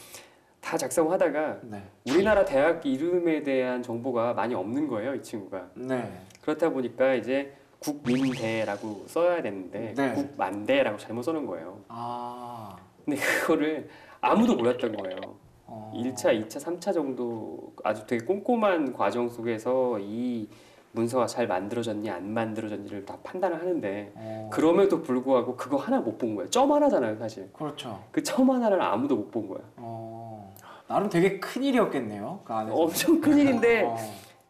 다 작성하다가 네. 우리나라 대학 이름에 대한 정보가 많이 없는 거예요, 이 친구가. 네. 그렇다 보니까 이제 국민대라고 써야 되는데 네. 국만대라고 잘못 써놓은 거예요. 아. 근데 그거를 아무도 몰랐던 거예요. 어. 1차, 2차, 3차 정도 아주 되게 꼼꼼한 과정 속에서 이 문서가 잘 만들어졌니 안 만들어졌니를 다 판단을 하는데 그럼에도 불구하고 그거 하나 못 본 거예요. 점 하나잖아요, 사실. 그렇죠. 그 점 하나를 아무도 못 본 거야. 나름 되게 큰 일이었겠네요. 그 안에서. 엄청 큰일인데 어.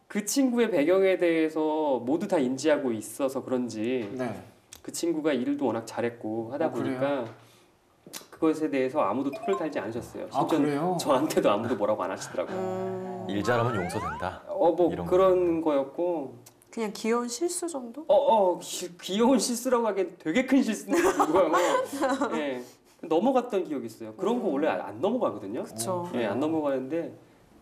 그 친구의 배경에 대해서 모두 다 인지하고 있어서 그런지 네. 그 친구가 일도 워낙 잘했고 하다 그래요? 보니까 그것에 대해서 아무도 토를 달지 않으셨어요. 아, 그래요? 저한테도 아무도 뭐라고 안 하시더라고요. 일 잘하면 용서된다. 뭐 이런 그런 거였고 그냥 귀여운 실수 정도? 귀여운 실수라고 하기엔 되게 큰 실수인데 불구하고 예, 넘어갔던 기억이 있어요. 그런 거 원래 안 넘어가거든요. 그쵸. 예, 안 넘어가는데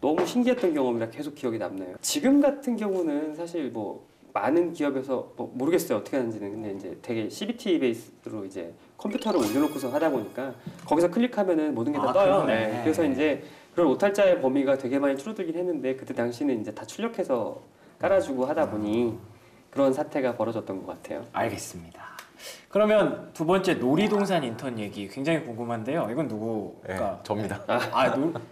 너무 신기했던 경험이라 계속 기억이 남네요. 지금 같은 경우는 사실 뭐 많은 기업에서 뭐 모르겠어요 어떻게 하는지는. 근데 이제 되게 CBT 베이스로 이제 컴퓨터를 올려놓고서 하다 보니까 거기서 클릭하면은 모든 게 다 떠요. 그러네. 네, 그래서 이제 그런 오탈자의 범위가 되게 많이 줄어들긴 했는데 그때 당시는 이제 다 출력해서 깔아주고 하다 보니 그런 사태가 벌어졌던 것 같아요. 알겠습니다. 그러면 두 번째 놀이동산 인턴 얘기 굉장히 궁금한데요. 이건 누구가? 네, 접니다.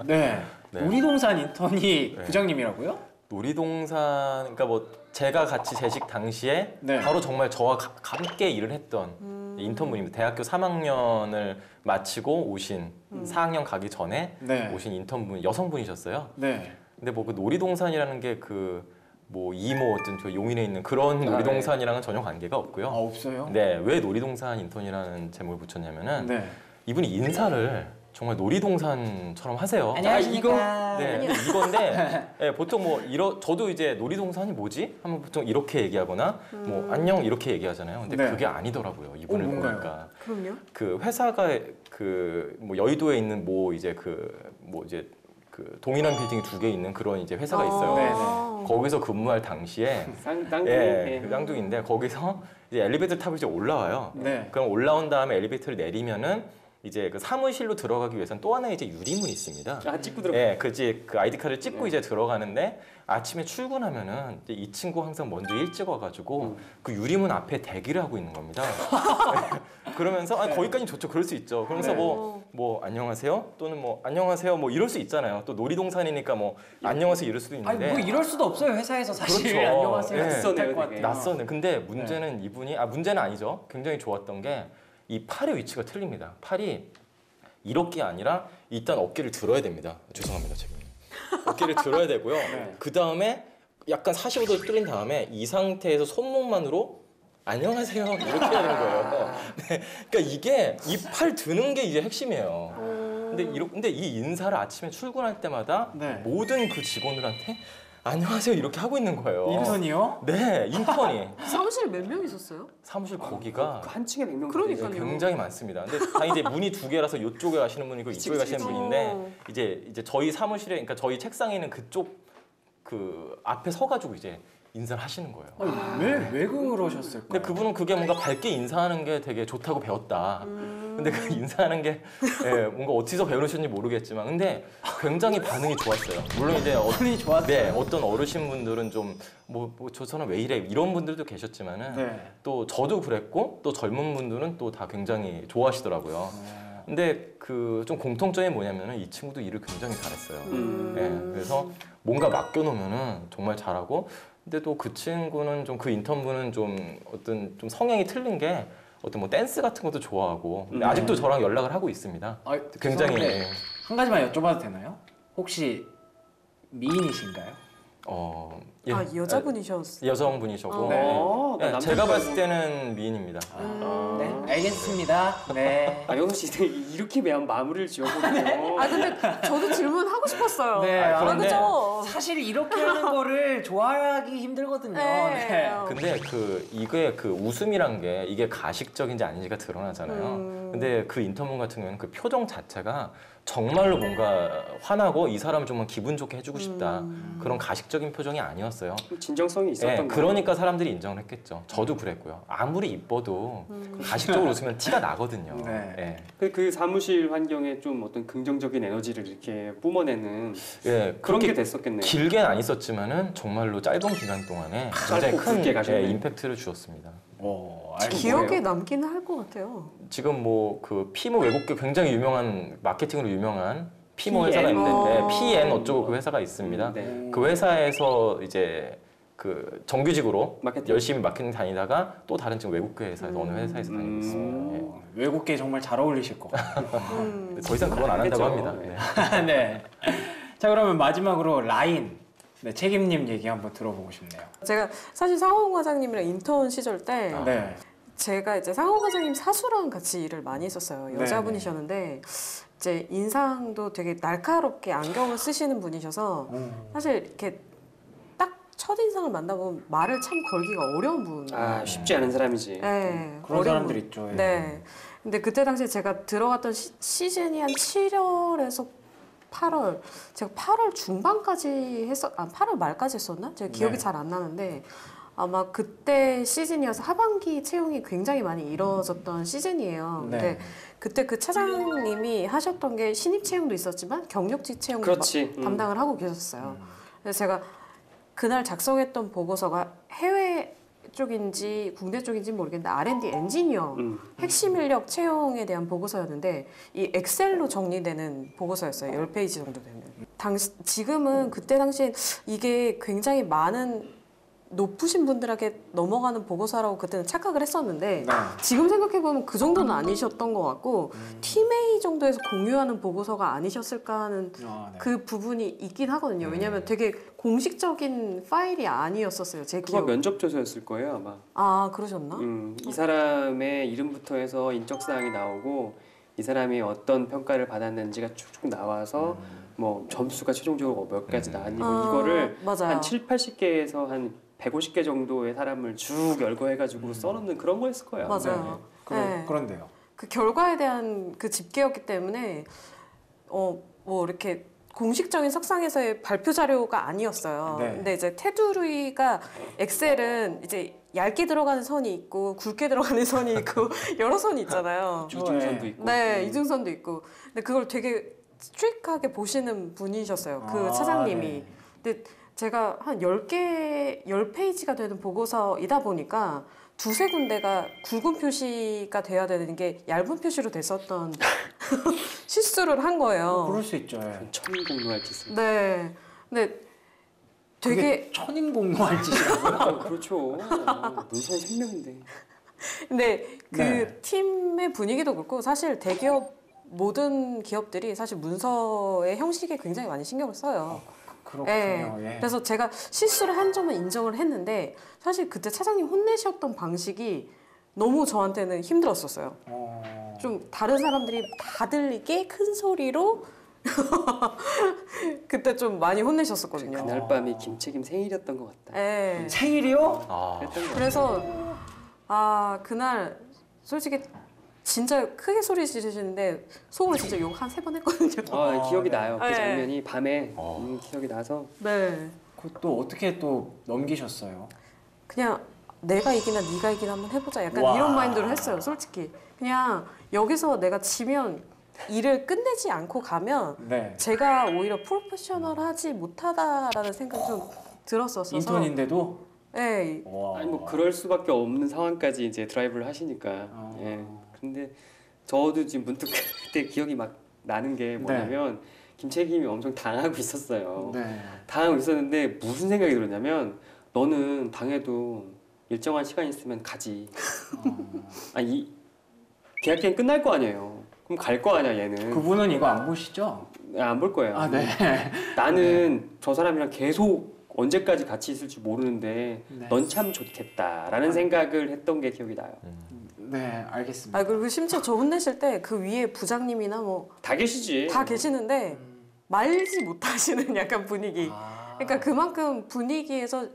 네. 네. 놀이동산 인턴이 네. 부장님이라고요? 놀이동산, 그러니까 뭐 제가 같이 재직 당시에 네. 바로 정말 저와 함께 일을 했던 인턴분입니다. 대학교 3학년을 마치고 오신 4학년 가기 전에 네. 오신 인턴분, 여성분이셨어요. 네. 근데 뭐 그 놀이동산이라는 게 그 뭐 이모 어떤 저 용인에 있는 그런 놀이동산이랑은 전혀 관계가 없고요. 없어요? 네, 왜 놀이동산 인턴이라는 제목을 붙였냐면은 네. 이분이 인사를 정말 놀이동산처럼 하세요. 안녕하십니까. 네, 근데 이건데 네, 보통 뭐 저도 이제 놀이동산이 뭐지? 하면 보통 이렇게 얘기하거나 뭐 안녕 이렇게 얘기하잖아요. 근데 네. 그게 아니더라고요. 이분을 뭔가요? 보니까 그럼요. 그 회사가 그 뭐 여의도에 있는 뭐 이제 그 동일한 빌딩이 2개 있는 그런 이제 회사가 있어요. 네네. 거기서 근무할 당시에 쌍둥이. 예, 그 쌍둥이인데 거기서 이제 엘리베이터 타고 이제 올라와요. 네. 그럼 올라온 다음에 엘리베이터를 내리면은 이제 그 사무실로 들어가기 위해서는 또 하나의 이제 유리문이 있습니다. 찍고 들어. 예, 그 아이디 카드를 찍고 이제 들어가는데 아침에 출근하면은 이제 이 친구 항상 먼저 일찍 와가지고 그 유리문 앞에 대기를 하고 있는 겁니다. 그러면서 거기까지는 좋죠. 그럴 수 있죠. 그러면서 뭐 안녕하세요 또는 뭐 안녕하세요 뭐 이럴 수 있잖아요. 또 놀이동산이니까 뭐 안녕하세요 이럴 수도 있는데. 뭐 이럴 수도 없어요. 회사에서 사실 그렇죠. 안녕하세요. 네. 낯선해요, 되게. 낯서는. 근데 문제는 이분이 문제는 아니죠. 굉장히 좋았던 게 이 팔의 위치가 틀립니다. 팔이 이렇게 아니라 일단 어깨를 들어야 됩니다. 죄송합니다, 제가. 어깨를 들어야 되고요. 그 다음에 약간 45도 뚫린 다음에 이 상태에서 손목만으로 안녕하세요 이렇게 해야 되는 거예요. 네, 그러니까 이게 이 팔 드는 게 이제 핵심이에요. 근데 이 인사를 아침에 출근할 때마다 모든 그 직원들한테 안녕하세요 이렇게 하고 있는 거예요. 인턴이요? 네, 인턴이. 사무실에 몇 명 있었어요? 사무실 거기가 한 층에 100명. 그러니까요. 굉장히 많습니다. 근데 다 이제 문이 2개라서 이쪽에 가시는 분이고 이쪽에 가시는 분인데 이제 저희 사무실에 그러니까 저희 책상에 있는 그쪽 그 앞에 서가지고 이제 인사를 하시는 거예요. 왜 그러셨을까요? 근데 그분은 그게 뭔가 밝게 인사하는 게 되게 좋다고 배웠다. 근데 그 인사하는 게 뭔가 어디서 배우셨는지 모르겠지만 근데 굉장히 반응이 좋았어요. 물론 이제 반응이 좋았어요? 네, 어떤 어르신분들은 좀 저 사람 왜 이래 이런 분들도 계셨지만은 또 저도 그랬고 또 젊은 분들은 또 다 굉장히 좋아하시더라고요. 근데 그 좀 공통점이 뭐냐면은 이 친구도 일을 굉장히 잘했어요. 네, 그래서 뭔가 맡겨놓으면은 정말 잘하고 근데 또 그 친구는 좀 그 인턴분은 좀 어떤 좀 성향이 틀린 게 어떤 뭐 댄스 같은 것도 좋아하고 근데 아직도 저랑 연락을 하고 있습니다. 굉장히 죄송한데 한 가지만 여쭤봐도 되나요? 혹시 미인이신가요? 예. 아 여자분이셨어요. 여성분이셨고 네. 네, 제가 봤을 때는 미인입니다. 네, 알겠습니다. 네. 영수 씨 이렇게 마무리를 지어보네요. 아 근데 저도 질문하고 싶었어요. 네, 그런데 그죠? 사실 이렇게 하는 거를 좋아하기 힘들거든요. 네. 네. 근데 이게 그 웃음이란 게 이게 가식적인지 아닌지가 드러나잖아요. 근데 그 인턴분 같은 경우는 그 표정 자체가 정말로 뭔가 화나고 이 사람을 좀 기분 좋게 해주고 싶다. 그런 가식적인 표정이 아니었어요. 진정성이 있었던 거예요. 그러니까 사람들이 인정을 했겠죠. 저도 그랬고요. 아무리 이뻐도 가식적으로 웃으면 티가 나거든요. 네. 예. 그 사무실 환경에 좀 어떤 긍정적인 에너지를 이렇게 뿜어내는 예, 그런 게 그렇게 됐었겠네요. 길게는 안 있었지만은 정말로 짧은 기간 동안에 굉장히 짧고 큰 굵게 가셨네요. 임팩트를 주었습니다. 기억에 남기는 할 것 같아요. 지금 뭐 그 피모 외국계 굉장히 유명한 마케팅으로 유명한 피모 회사가 PN? 있는데 PN 어쩌고 그 회사가 있습니다. 네. 그 회사에서 이제 그 정규직으로 마케팅. 열심히 마케팅 다니다가 또 다른 지금 외국계 회사에서 어느 회사에서 다니고 있습니다. 외국계 정말 잘 어울리실 것 같아요. 예. 더 이상 그건 안 한다고 그렇죠. 합니다. 네. 네. 자 그러면 마지막으로 라인 책임님 얘기 한번 들어보고 싶네요. 제가 사실 상호 과장님이랑 인턴 시절 때 네. 제가 이제 상호 과장님 사수랑 같이 일을 많이 했었어요. 여자분이셨는데 이제 인상도 되게 날카롭게 안경을 쓰시는 분이셔서 사실 이렇게 딱 첫인상을 만나보면 말을 참 걸기가 어려운 분. 쉽지 않은 사람이지. 네, 그런 어려운 사람들 분. 있죠. 예. 네. 근데 그때 당시에 제가 들어갔던 시즌이 한 7월에서 8월. 제가 8월 중반까지 8월 말까지 했었나? 제가 기억이 네. 잘 안 나는데 아마 그때 시즌이어서 하반기 채용이 굉장히 많이 이루어졌던 시즌이에요. 네. 근데 그때 그 차장님이 하셨던 게 신입 채용도 있었지만 경력직 채용도 그렇지. 담당을 하고 계셨어요. 그래서 제가 그날 작성했던 보고서가 해외 쪽인지 국내 쪽인지 모르겠는데 R&D 엔지니어 핵심 인력 채용에 대한 보고서였는데 이 엑셀로 정리되는 보고서였어요. 10페이지 정도 되는. 지금은 그때 당시에 이게 굉장히 많은 높으신 분들에게 넘어가는 보고서라고 그때는 착각을 했었는데 지금 생각해보면 그 정도는 아니셨던 것 같고 팀A 정도에서 공유하는 보고서가 아니셨을까 하는 그 부분이 있긴 하거든요. 왜냐하면 되게 공식적인 파일이 아니었었어요. 제 그거 기억. 면접조서였을 거예요 아마. 아 그러셨나? 이 사람의 이름부터 해서 인적사항이 나오고 이 사람이 어떤 평가를 받았는지가 쭉쭉 나와서 뭐 점수가 최종적으로 몇 가지 나왔니 뭐 이거를 맞아요. 한 7, 80개에서 한 150개 정도의 사람을 쭉 열거해가지고 써놓는 그런 거였을 거예요. 맞아요. 네. 그런데요. 그 결과에 대한 그 집계였기 때문에 뭐 이렇게 공식적인 석상에서의 발표 자료가 아니었어요. 네. 근데 이제 테두리가 엑셀은 이제 얇게 들어가는 선이 있고 굵게 들어가는 선이 있고 여러 선이 있잖아요. 이중선도 있고. 네, 이중선도 있고. 근데 그걸 되게 스트릭하게 보시는 분이셨어요. 그 차장님이. 네. 근데 제가 한 10페이지가 되는 보고서이다 보니까 두세 군데가 굵은 표시가 돼야 되는 게 얇은 표시로 됐었던 실수를 한 거예요. 그럴 수 있죠. 예. 천인공노할 짓을. 네. 근데 되게 천인공노할 짓이라고요? 그렇죠. 문서의 생명인데. 근데 그 네. 팀의 분위기도 그렇고 사실 대기업 모든 기업들이 사실 문서의 형식에 굉장히 많이 신경을 써요. 그렇군요. 예. 그래서 제가 실수를 한 점은 인정을 했는데 사실 그때 차장님 혼내셨던 방식이 너무 저한테는 힘들었었어요. 좀 다른 사람들이 다 들리게 큰 소리로 그때 좀 많이 혼내셨었거든요. 그날 밤이 김책임 생일이었던 것 같다. 네. 생일이요? 그래서 그날 솔직히 진짜 크게 소리 지르시는데 속으로 진짜 욕 한 3번 했거든요. 기억이 나요. 그 네. 장면이 밤에 기억이 나서. 네. 그것도 어떻게 또 넘기셨어요? 그냥 내가 이기나 네가 이기나 한번 해보자. 약간 와. 이런 마인드로 했어요. 솔직히. 그냥 여기서 내가 지면 일을 끝내지 않고 가면 네. 제가 오히려 프로페셔널하지 못하다라는 생각이 좀 들었었어서. 인턴인데도? 네. 와. 아니 뭐 그럴 수밖에 없는 상황까지 이제 드라이브를 하시니까. 예. 근데 저도 지금 문득 그때 기억이 막 나는 게 뭐냐면 김책임이 엄청 당하고 있었어요. 네. 당하고 있었는데 무슨 생각이 들었냐면 너는 당해도 일정한 시간 있으면 가지. 이 계약 기간 끝날 거 아니에요. 그럼 갈 거 아니야 얘는. 그분은 이거 안 보시죠? 안 볼 거예요. 아, 네. 나는 저 사람이랑 계속 언제까지 같이 있을지 모르는데 네. 넌 참 좋겠다라는 생각을 했던 게 기억이 나요. 네, 알겠습니다. 아 그리고 심지어 저 혼내실 때 그 위에 부장님이나 뭐 다 계시지. 다 계시는데 말지 못하시는 약간 분위기. 그러니까 그만큼 분위기에서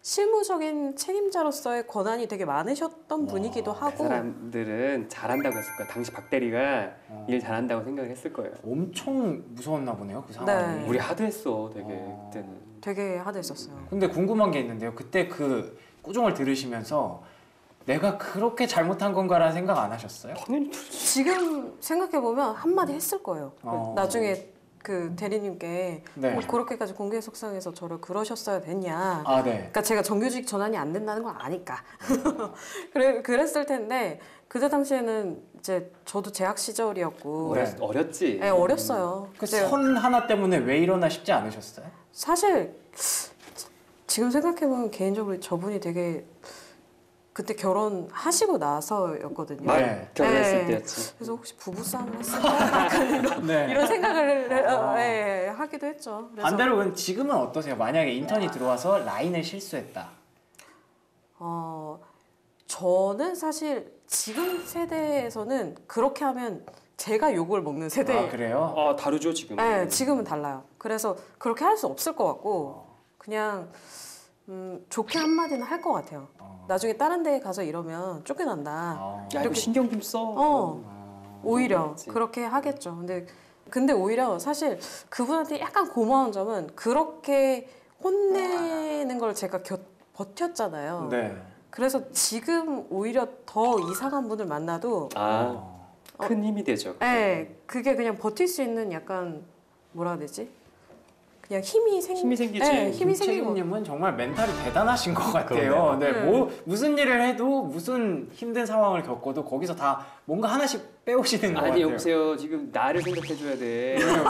실무적인 책임자로서의 권한이 되게 많으셨던 분이기도 그 하고. 사람들은 잘한다고 했을 거야. 당시 박 대리가 일 잘한다고 생각을 했을 거예요. 엄청 무서웠나 보네요, 그 상황이. 네. 우리 하드했어, 되게 그때는. 되게 하드했었어요. 근데 궁금한 게 있는데요. 그때 그 꾸중을 들으시면서 내가 그렇게 잘못한 건가라는 생각 안 하셨어요? 당연히 지금 생각해 보면 한마디 했을 거예요. 나중에 그 대리님께 네. 뭐 그렇게까지 공개 속상해서 저를 그러셨어야 됐냐. 아, 네. 그러니까 제가 정규직 전환이 안 된다는 걸 아니까. 그랬을 텐데 그때 당시에는 이제 저도 재학 시절이었고 네. 어렸지. 네, 어렸어요. 그 제가 선 하나 때문에 왜 이러나 싶지 않으셨어요? 사실 지금 생각해 보면 개인적으로 저분이 되게 그때 결혼하시고 나서였거든요. 네. 결혼했을 네. 때였지. 그래서 혹시 부부싸움을 했을까? 약간 이런, 네. 이런 생각을 하기도 했죠. 그래서 반대로 그럼 지금은 어떠세요? 만약에 인턴이 들어와서 라인을 실수했다. 저는 사실 지금 세대에서는 그렇게 하면 제가 욕을 먹는 세대. 아, 그래요? 다르죠 지금. 네, 지금은 달라요. 그래서 그렇게 할 수 없을 것 같고 그냥 좋게 한마디는 할 것 같아요. 나중에 다른 데에 가서 이러면 쫓겨난다. 야 이거 신경 좀 써. 오히려 그렇지. 그렇게 하겠죠. 근데 오히려 사실 그분한테 약간 고마운 점은 그렇게 혼내는 걸 제가 버텼잖아요. 네. 그래서 지금 오히려 더 이상한 분을 만나도 큰 힘이 되죠. 네, 그게 그냥 버틸 수 있는 약간 뭐라 해야 되지? 그냥 힘이 생기지. 네, 힘이 생기고. 김책임님은 정말 멘탈이 대단하신 것 같아요. 네, 무슨 일을 해도 무슨 힘든 상황을 겪어도 거기서 다 뭔가 하나씩 빼오시는 것 아니 같아요. 여보세요. 지금 나를 생각해줘야 돼. 왜요?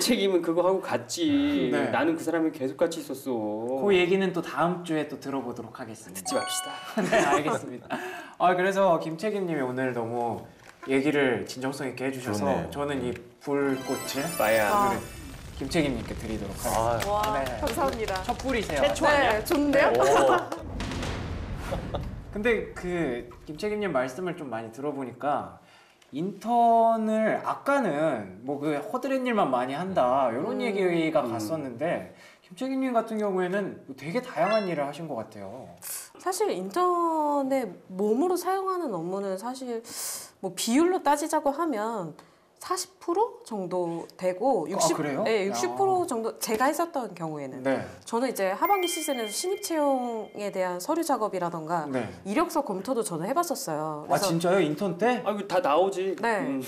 책임은 그거 하고 갔지. 네. 나는 그 사람이 계속 같이 있었어. 그 얘기는 또 다음 주에 또 들어보도록 하겠습니다. 듣지 맙시다. 네, 알겠습니다. 그래서 김책임님이 오늘 너무 얘기를 진정성 있게 해주셔서 그러네요. 저는 이 불꽃을 마야. 김책임님께 드리도록 하겠습니다. 와, 네. 감사합니다. 첫 불이세요. 네, 좋은데요? 근데 그 김책임님 말씀을 좀 많이 들어보니까 인턴을 아까는 뭐 그 허드렛 일만 많이 한다 이런 얘기가 갔었는데 김책임님 같은 경우에는 되게 다양한 일을 하신 것 같아요. 사실 인턴의 몸으로 사용하는 업무는 사실 뭐 비율로 따지자고 하면 40% 정도 되고 60, 그래요? 네, 60% 정도 제가 했었던 경우에는 네. 저는 이제 하반기 시즌에서 신입 채용에 대한 서류 작업이라던가 네. 이력서 검토도 저는 해봤었어요. 그래서 진짜요? 인턴 때? 이거 다 나오지. 네.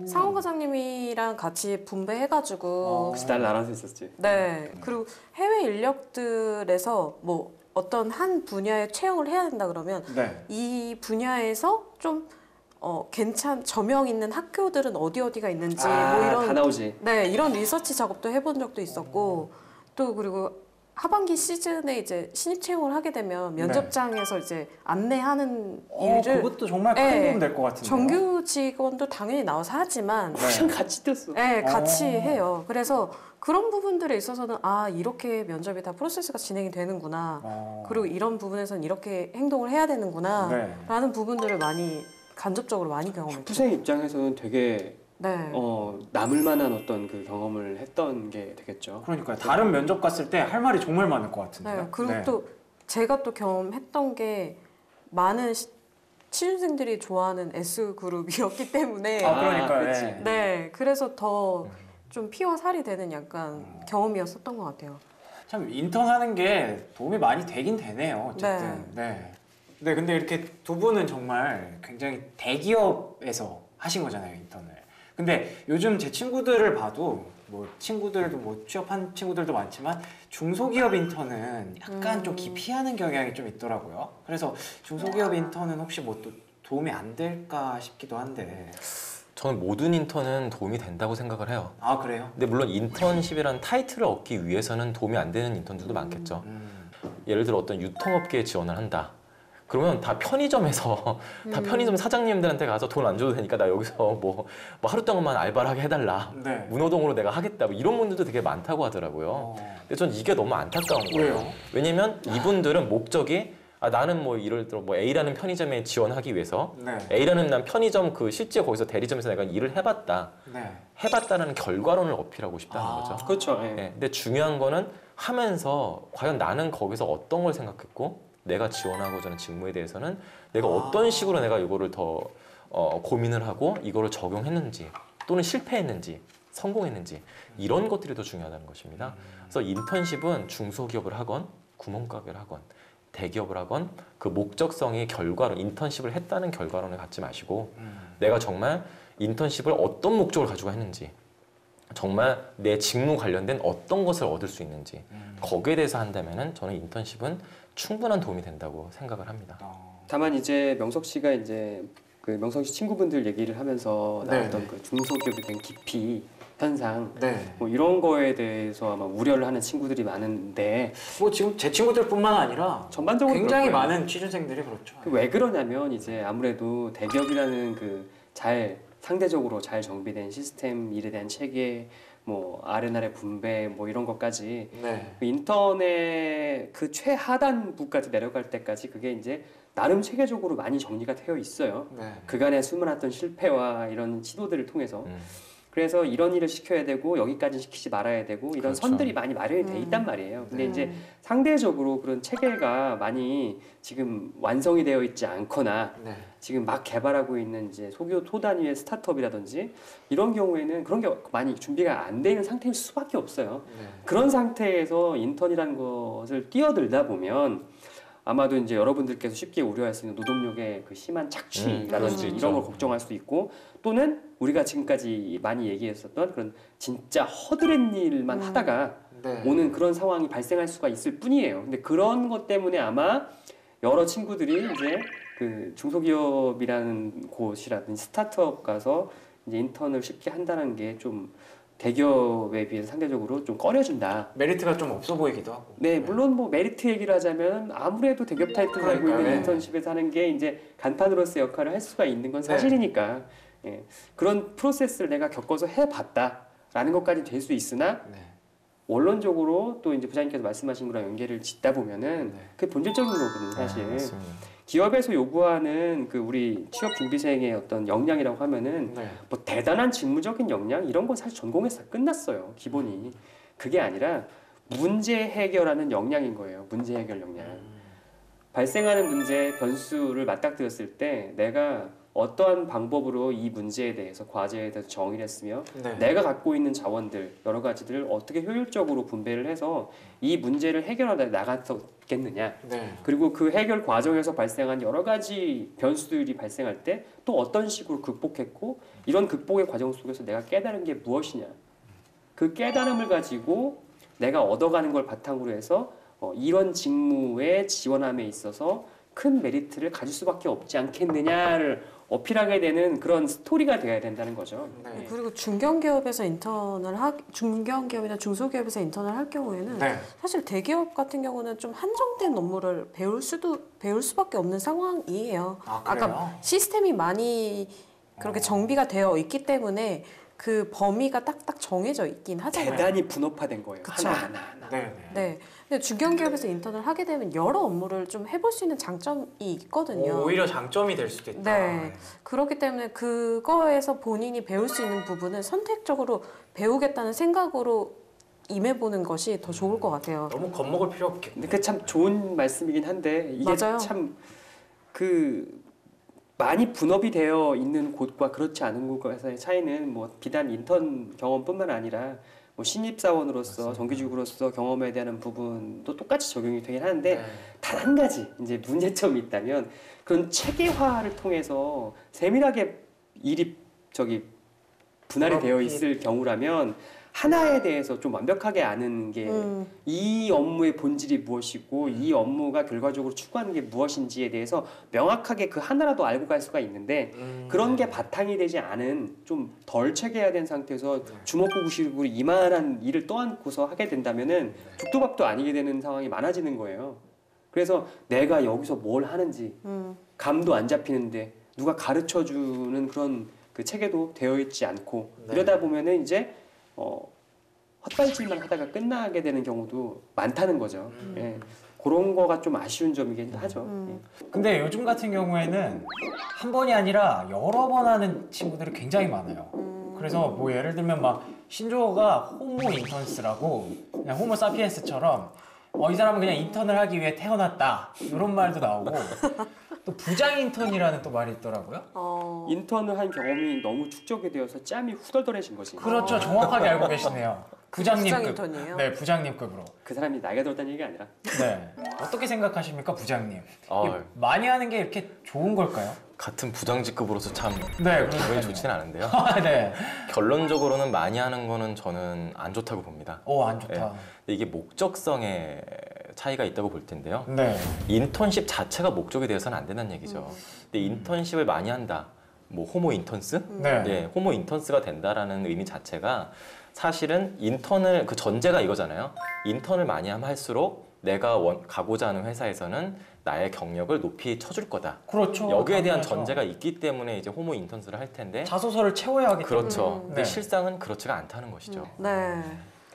상원 과장님이랑 같이 분배해가지고 그치 날 알아서 했었지. 네. 그리고 해외 인력들에서 뭐 어떤 한 분야에 채용을 해야 된다 그러면 네. 이 분야에서 좀 저명 있는 학교들은 어디가 있는지 뭐 다 이런 나오지. 네, 이런 리서치 작업도 해본 적도 있었고 또 그리고 하반기 시즌에 이제 신입 채용을 하게 되면 면접장에서 이제 안내하는 일을 그것도 정말 큰 네, 도움 될 것 같은데요. 정규 직원도 당연히 나와서 하지만 그냥 같이 뛰었어. 네, 같이 해요. 그래서 그런 부분들에 있어서는 이렇게 면접이 다 프로세스가 진행이 되는구나. 그리고 이런 부분에서는 이렇게 행동을 해야 되는구나. 네. 라는 부분들을 간접적으로 많이 경험했죠. 학부생 입장에서는 되게 네. 남을 만한 어떤 그 경험을 했던 게 되겠죠. 그러니까요. 다른 면접 갔을 때 할 말이 정말 많을 것 같은데요. 네. 그리고 네. 또 제가 또 경험했던 게 많은 취준생들이 좋아하는 S그룹이었기 때문에 그러니까요. 그치. 네. 네. 그래서 더 좀 피와 살이 되는 약간 경험이었었던 것 같아요. 참 인턴 하는 게 도움이 많이 되긴 되네요. 어쨌든. 네. 네, 근데 이렇게 두 분은 정말 굉장히 대기업에서 하신 거잖아요, 인턴을. 근데 요즘 제 친구들을 봐도 뭐 친구들도 뭐 취업한 친구들도 많지만 중소기업 인턴은 약간 좀 기피하는 경향이 좀 있더라고요. 그래서 중소기업 인턴은 혹시 뭐 또 도움이 안 될까 싶기도 한데. 저는 모든 인턴은 도움이 된다고 생각을 해요. 아 그래요? 근데 물론 인턴십이라는 타이틀을 얻기 위해서는 도움이 안 되는 인턴들도 많겠죠. 예를 들어 어떤 유통업계에 지원을 한다. 그러면 다 편의점에서 다 편의점 사장님들한테 가서 돈 안 줘도 되니까 나 여기서 뭐 하루 동안만 알바를 하게 해달라. 네. 문호동으로 내가 하겠다. 뭐 이런 분들도 되게 많다고 하더라고요. 근데 전 이게 너무 안타까운 거예요. 왜요? 왜냐면 이분들은 목적이 나는 뭐 예를 들어 뭐 A라는 편의점에 지원하기 위해서 네. A라는 난 편의점 그 실제 거기서 대리점에서 내가 일을 해봤다. 네. 해봤다는 결과론을 어필하고 싶다는 거죠. 그렇죠. 예. 네, 근데 중요한 거는 하면서 과연 나는 거기서 어떤 걸 생각했고 내가 지원하고자 하는 직무에 대해서는 내가 어떤 식으로 내가 이거를 더 고민을 하고 이거를 적용했는지 또는 실패했는지 성공했는지 이런 것들이 더 중요하다는 것입니다. 그래서 인턴십은 중소기업을 하건 구멍가게를 하건 대기업을 하건 그 목적성이 결과론, 인턴십을 했다는 결과론을 갖지 마시고 내가 정말 인턴십을 어떤 목적을 가지고 했는지 정말 내 직무 관련된 어떤 것을 얻을 수 있는지 거기에 대해서 한다면은 저는 인턴십은 충분한 도움이 된다고 생각을 합니다. 다만 이제 명석 씨가 이제 그 명석 씨 친구분들 얘기를 하면서 나왔던 그 중소기업에 대한 기피 현상 뭐 이런 거에 대해서 아마 우려를 하는 친구들이 많은데 뭐 지금 제 친구들뿐만 아니라 전반적으로 굉장히 그럴 거예요. 많은 취준생들이 그렇죠. 왜 그러냐면 이제 아무래도 대기업이라는 그 상대적으로 잘 정비된 시스템, 일에 대한 체계, 뭐 아래날의 분배, 뭐 이런 것까지 네. 그 인턴의 그 최하단부까지 내려갈 때까지 그게 이제 나름 체계적으로 많이 정리가 되어 있어요. 네. 그간의 수많았던 실패와 이런 시도들을 통해서 그래서 이런 일을 시켜야 되고 여기까지 시키지 말아야 되고 이런 그렇죠. 선들이 많이 마련이 돼 있단 말이에요. 근데 이제 상대적으로 그런 체계가 많이 지금 완성이 되어 있지 않거나 네. 지금 막 개발하고 있는 이제 소단위의 스타트업이라든지 이런 경우에는 그런 게 많이 준비가 안 되는 상태일 수밖에 없어요. 네. 그런 상태에서 인턴이라는 것을 뛰어들다 보면 아마도 이제 여러분들께서 쉽게 우려할 수 있는 노동력의 그 심한 착취라든지 이런 걸 걱정할 수 있고 또는 우리가 지금까지 많이 얘기했었던 그런 진짜 허드렛 일만 하다가 네. 오는 그런 상황이 발생할 수가 있을 뿐이에요. 근데 그런 것 때문에 아마 여러 친구들이 이제 그 중소기업이라는 곳이라든지 스타트업 가서 이제 인턴을 쉽게 한다는 게 좀 대기업에 비해서 상대적으로 좀 꺼려진다. 메리트가 좀 없어 보이기도 하고. 네, 물론 뭐 메리트 얘기를 하자면 아무래도 대기업 타이틀을 달고 있는 그러니까요. 인턴십에서 하는 게 이제 간판으로서의 역할을 할 수가 있는 건 사실이니까 예, 그런 프로세스를 내가 겪어서 해봤다라는 것까지 될 수 있으나 네. 원론적으로 또 이제 부장님께서 말씀하신 거랑 연계를 짓다 보면은 네. 그게 본질적인 거거든요, 사실. 맞습니다. 기업에서 요구하는 그 우리 취업 준비생의 어떤 역량이라고 하면은 네. 뭐 대단한 직무적인 역량 이런 건 사실 전공에서 끝났어요, 기본이. 그게 아니라 문제 해결하는 역량인 거예요, 문제 해결 역량. 발생하는 문제 변수를 맞닥뜨렸을 때 내가 어떠한 방법으로 이 문제에 대해서 과제에 대해서 정의를 했으며 네. 내가 갖고 있는 자원들 여러 가지들을 어떻게 효율적으로 분배를 해서 이 문제를 해결하다 나갔겠느냐. 네. 그리고 그 해결 과정에서 발생한 여러 가지 변수들이 발생할 때 또 어떤 식으로 극복했고 이런 극복의 과정 속에서 내가 깨달은 게 무엇이냐. 그 깨달음을 가지고 내가 얻어가는 걸 바탕으로 해서 이런 직무에 지원함에 있어서 큰 메리트를 가질 수밖에 없지 않겠느냐를 어필하게 되는 그런 스토리가 돼야 된다는 거죠. 네. 그리고 중견기업에서 중견기업이나 중소기업에서 인턴을 할 경우에는 네. 사실 대기업 같은 경우는 좀 한정된 업무를 배울 수밖에 없는 상황이에요. 아, 그래요? 아까 시스템이 많이 그렇게 정비가 되어 있기 때문에 그 범위가 딱딱 정해져 있긴 하잖아요. 대단히 분업화된 거예요. 그쵸. 하나. 네. 네. 근데 중견기업에서 인턴을 하게 되면 여러 업무를 좀 해볼 수 있는 장점이 있거든요. 오히려 장점이 될 수도 있다. 네. 그렇기 때문에 그거에서 본인이 배울 수 있는 부분은 선택적으로 배우겠다는 생각으로 임해보는 것이 더 좋을 것 같아요. 너무 겁먹을 필요 없겠네. 근데 그 참 좋은 말씀이긴 한데 이게 맞아요. 참 그 많이 분업이 되어 있는 곳과 그렇지 않은 곳과의 차이는 뭐 비단 인턴 경험뿐만 아니라 뭐 신입사원으로서 정규직으로서 경험에 대한 부분도 똑같이 적용이 되긴 하는데 네. 단 한 가지 이제 문제점이 있다면 그런 체계화를 통해서 세밀하게 일이 분할이 되어 있을 경우라면 하나에 대해서 좀 완벽하게 아는 게 이 업무의 본질이 무엇이고 이 업무가 결과적으로 추구하는 게 무엇인지에 대해서 명확하게 그 하나라도 알고 갈 수가 있는데 그런 게 바탕이 되지 않은 좀 덜 체계해야 된 상태에서 주먹구구식으로 이만한 일을 떠안고서 하게 된다면은 죽도밥도 아니게 되는 상황이 많아지는 거예요. 그래서 내가 여기서 뭘 하는지 감도 안 잡히는데 누가 가르쳐주는 그런 그 체계도 되어 있지 않고 이러다 보면은 이제 헛발질만 하다가 끝나게 되는 경우도 많다는 거죠. 예. 그런 거가 좀 아쉬운 점이긴 하죠. 근데 요즘 같은 경우에는 한 번이 아니라 여러 번 하는 친구들이 굉장히 많아요. 그래서 뭐 예를 들면 막 신조어가 호모 인턴스라고 그냥 호모 사피엔스처럼 이 사람은 그냥 인턴을 하기 위해 태어났다 이런 말도 나오고 또 부장 인턴이라는 또 말이 있더라고요. 인턴을 한 경험이 너무 축적이 되어서 짬이 후덜덜해진 거지. 그렇죠. 정확하게 알고 계시네요. 부장님급. 부장 인턴이에요? 네, 부장님급으로. 그 사람이 나이가 들었다는 얘기가 아니라. 네. 어떻게 생각하십니까, 부장님? 아, 이게 많이 하는 게 이렇게 좋은 걸까요? 같은 부장직급으로서 참 네, 기분이 좋지는 않은데요. 네. 결론적으로는 많이 하는 거는 저는 안 좋다고 봅니다. 안 좋다. 네. 근데 이게 목적성의 차이가 있다고 볼 텐데요. 네. 인턴십 자체가 목적이 되어서는 안 된다는 얘기죠. 근데 인턴십을 많이 한다. 뭐 호모 인턴스? 네. 호모 인턴스가 된다라는 의미 자체가 사실은 인턴을 그 전제가 이거잖아요. 인턴을 많이 하면 할수록 내가 가고자 하는 회사에서는 나의 경력을 높이 쳐줄 거다. 그렇죠. 여기에 대한 당연하죠. 전제가 있기 때문에 이제 호모 인턴스를 할 텐데 자소서를 채워야 하기 때문에. 그렇죠. 근데 네. 실상은 그렇지가 않다는 것이죠. 네.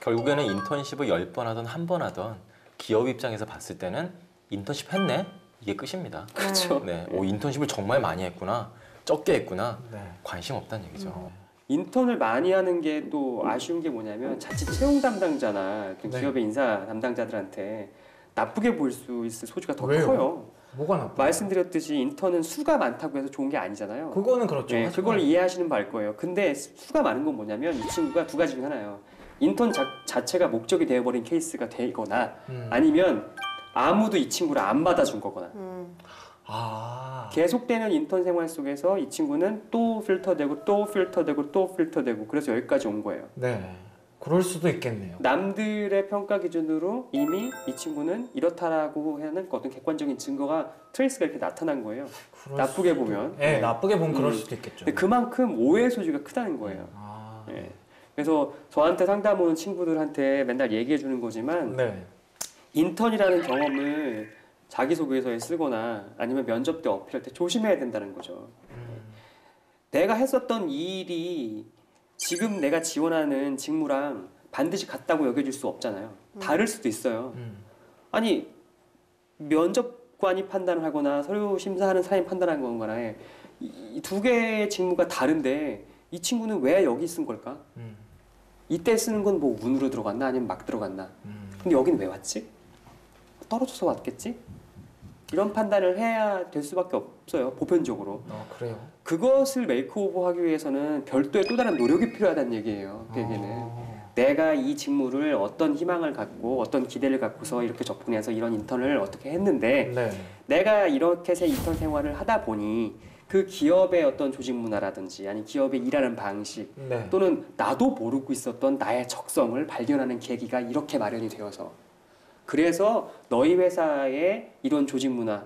결국에는 인턴십을 10번 하던 한 번 하던 기업 입장에서 봤을 때는 인턴십 했네? 이게 끝입니다. 그렇죠. 네. 인턴십을 정말 많이 했구나. 적게 했구나. 네. 관심 없다는 얘기죠. 인턴을 많이 하는 게 또 아쉬운 게 뭐냐면 자칫 채용 담당자나 그 네. 기업의 인사 담당자들한테 나쁘게 보일 수 있을 소지가 더 왜요? 커요. 뭐가 나빠? 말씀드렸듯이 인턴은 수가 많다고 해서 좋은 게 아니잖아요. 그거는 그렇죠. 네, 하지만 그걸 이해하시는 바일 거예요. 근데 수가 많은 건 뭐냐면 이 친구가 두 가지 중 하나예요. 인턴 자체가 목적이 되어버린 케이스가 되거나 아니면 아무도 이 친구를 안 받아준 거거나 계속되는 인턴 생활 속에서 이 친구는 또 필터되고 또 필터되고 또 필터되고 그래서 여기까지 온 거예요. 네. 그럴 수도 있겠네요. 남들의 평가 기준으로 이미 이 친구는 이렇다라고 하는 어떤 객관적인 증거가 트레이스가 이렇게 나타난 거예요. 나쁘게 보면. 네, 나쁘게 보면 그럴 수도 있겠죠. 근데 그만큼 오해 소지가 크다는 거예요. 예. 그래서 저한테 상담 오는 친구들한테 맨날 얘기해 주는 거지만 네. 인턴이라는 경험을 자기소개서에 쓰거나 아니면 면접 때 어필할 때 조심해야 된다는 거죠. 내가 했었던 이 일이 지금 내가 지원하는 직무랑 반드시 같다고 여겨질 수 없잖아요. 다를 수도 있어요. 아니 면접관이 판단을 하거나 서류 심사하는 사람이 판단하는 거나 이 두 개의 직무가 다른데 이 친구는 왜 여기 쓴 걸까? 이때 쓰는 건 뭐 운으로 들어갔나 아니면 막 들어갔나? 근데 여기는 왜 왔지? 떨어져서 왔겠지? 이런 판단을 해야 될 수밖에 없어요. 보편적으로. 그래요? 그것을 메이크오버하기 위해서는 별도의 또 다른 노력이 필요하다는 얘기예요. 그 얘기는. 내가 이 직무를 어떤 희망을 갖고 어떤 기대를 갖고서 이렇게 접근해서 이런 인턴을 어떻게 했는데 네. 내가 이렇게 인턴 생활을 하다 보니 그 기업의 어떤 조직 문화라든지 아니 기업의 일하는 방식 네. 또는 나도 모르고 있었던 나의 적성을 발견하는 계기가 이렇게 마련이 되어서 그래서 너희 회사의 이런 조직 문화,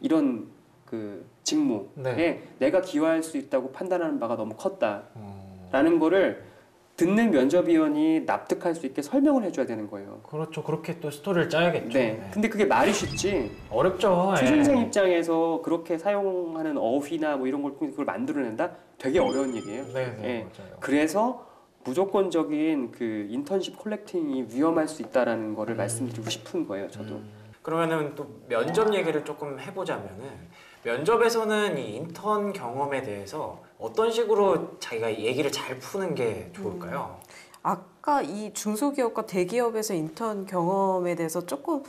이런 그 직무에 네. 내가 기여할 수 있다고 판단하는 바가 너무 컸다라는 거를 듣는 면접위원이 납득할 수 있게 설명을 해줘야 되는 거예요. 그렇죠. 그렇게 또 스토리를 짜야겠죠. 네. 근데 그게 말이 쉽지. 어렵죠. 취준생 입장에서 그렇게 사용하는 어휘나 뭐 이런 걸 통해서 그걸 만들어낸다? 되게 어려운 얘기예요. 네, 예. 맞아요. 그래서 무조건적인 그 인턴십 콜렉팅이 위험할 수 있다라는 거를 말씀드리고 싶은 거예요, 저도. 그러면은 또 면접 얘기를 조금 해보자면은 면접에서는 이 인턴 경험에 대해서 어떤 식으로 자기가 얘기를 잘 푸는 게 좋을까요? 아까 이 중소기업과 대기업에서 인턴 경험에 대해서 조금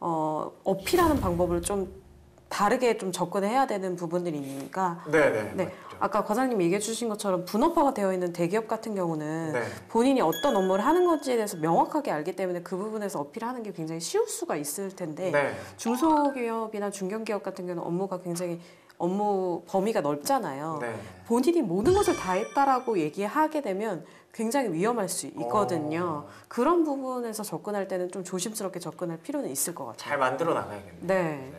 어필하는 방법을 좀 다르게 좀 접근해야 되는 부분들이 있으니까 네네. 네. 아까 과장님 얘기해 주신 것처럼 분업화가 되어 있는 대기업 같은 경우는 네. 본인이 어떤 업무를 하는 건지에 대해서 명확하게 알기 때문에 그 부분에서 어필하는 게 굉장히 쉬울 수가 있을 텐데 네. 중소기업이나 중견기업 같은 경우는 업무가 굉장히 업무 범위가 넓잖아요. 네. 본인이 모든 것을 다 했다라고 얘기하게 되면 굉장히 위험할 수 있거든요. 그런 부분에서 접근할 때는 좀 조심스럽게 접근할 필요는 있을 것 같아요. 잘 만들어 나가야겠네요. 네.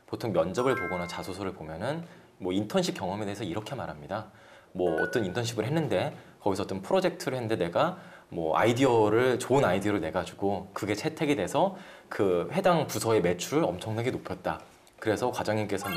보통 면접을 보거나 자소서를 보면은 뭐 인턴십 경험에 대해서 이렇게 말합니다. 뭐 어떤 인턴십을 했는데 거기서 어떤 프로젝트를 했는데 내가 뭐 좋은 아이디어를 내가지고 그게 채택이 돼서 그 해당 부서의 매출을 엄청나게 높였다. 그래서 과장님께서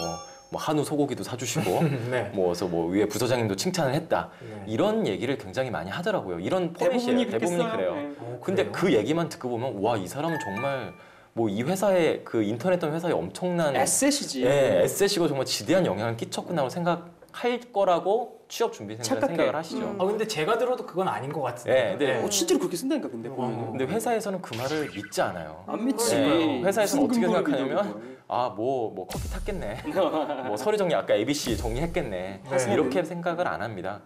뭐 한우 소고기도 사주시고 네. 그래서 위에 부서장님도 칭찬을 했다. 네. 이런 얘기를 굉장히 많이 하더라고요. 이런 포맷이에요. 대부분이 그래요. 네. 근데 그 얘기만 듣고 보면 와, 이 사람은 정말 뭐 이 회사에 그 인턴했던 회사에 엄청난 에셋이지. 예, 에셋이고 정말 지대한 영향을 끼쳤구나라고 생각할 거라고 취업 준비생들은 착각해. 생각을 하시죠. 근데 제가 들어도 그건 아닌 것 같은데. 네, 네. 실제로 그렇게 쓴다니까 근데 보면. 근데 회사에서는 그 말을 믿지 않아요. 안 믿지. 네, 회사에서는 무슨 어떻게 근거로 생각하냐면 믿어, 뭐 커피 탔겠네. 뭐 서류 정리 아까 ABC 정리했겠네. 이렇게 생각을 안 합니다.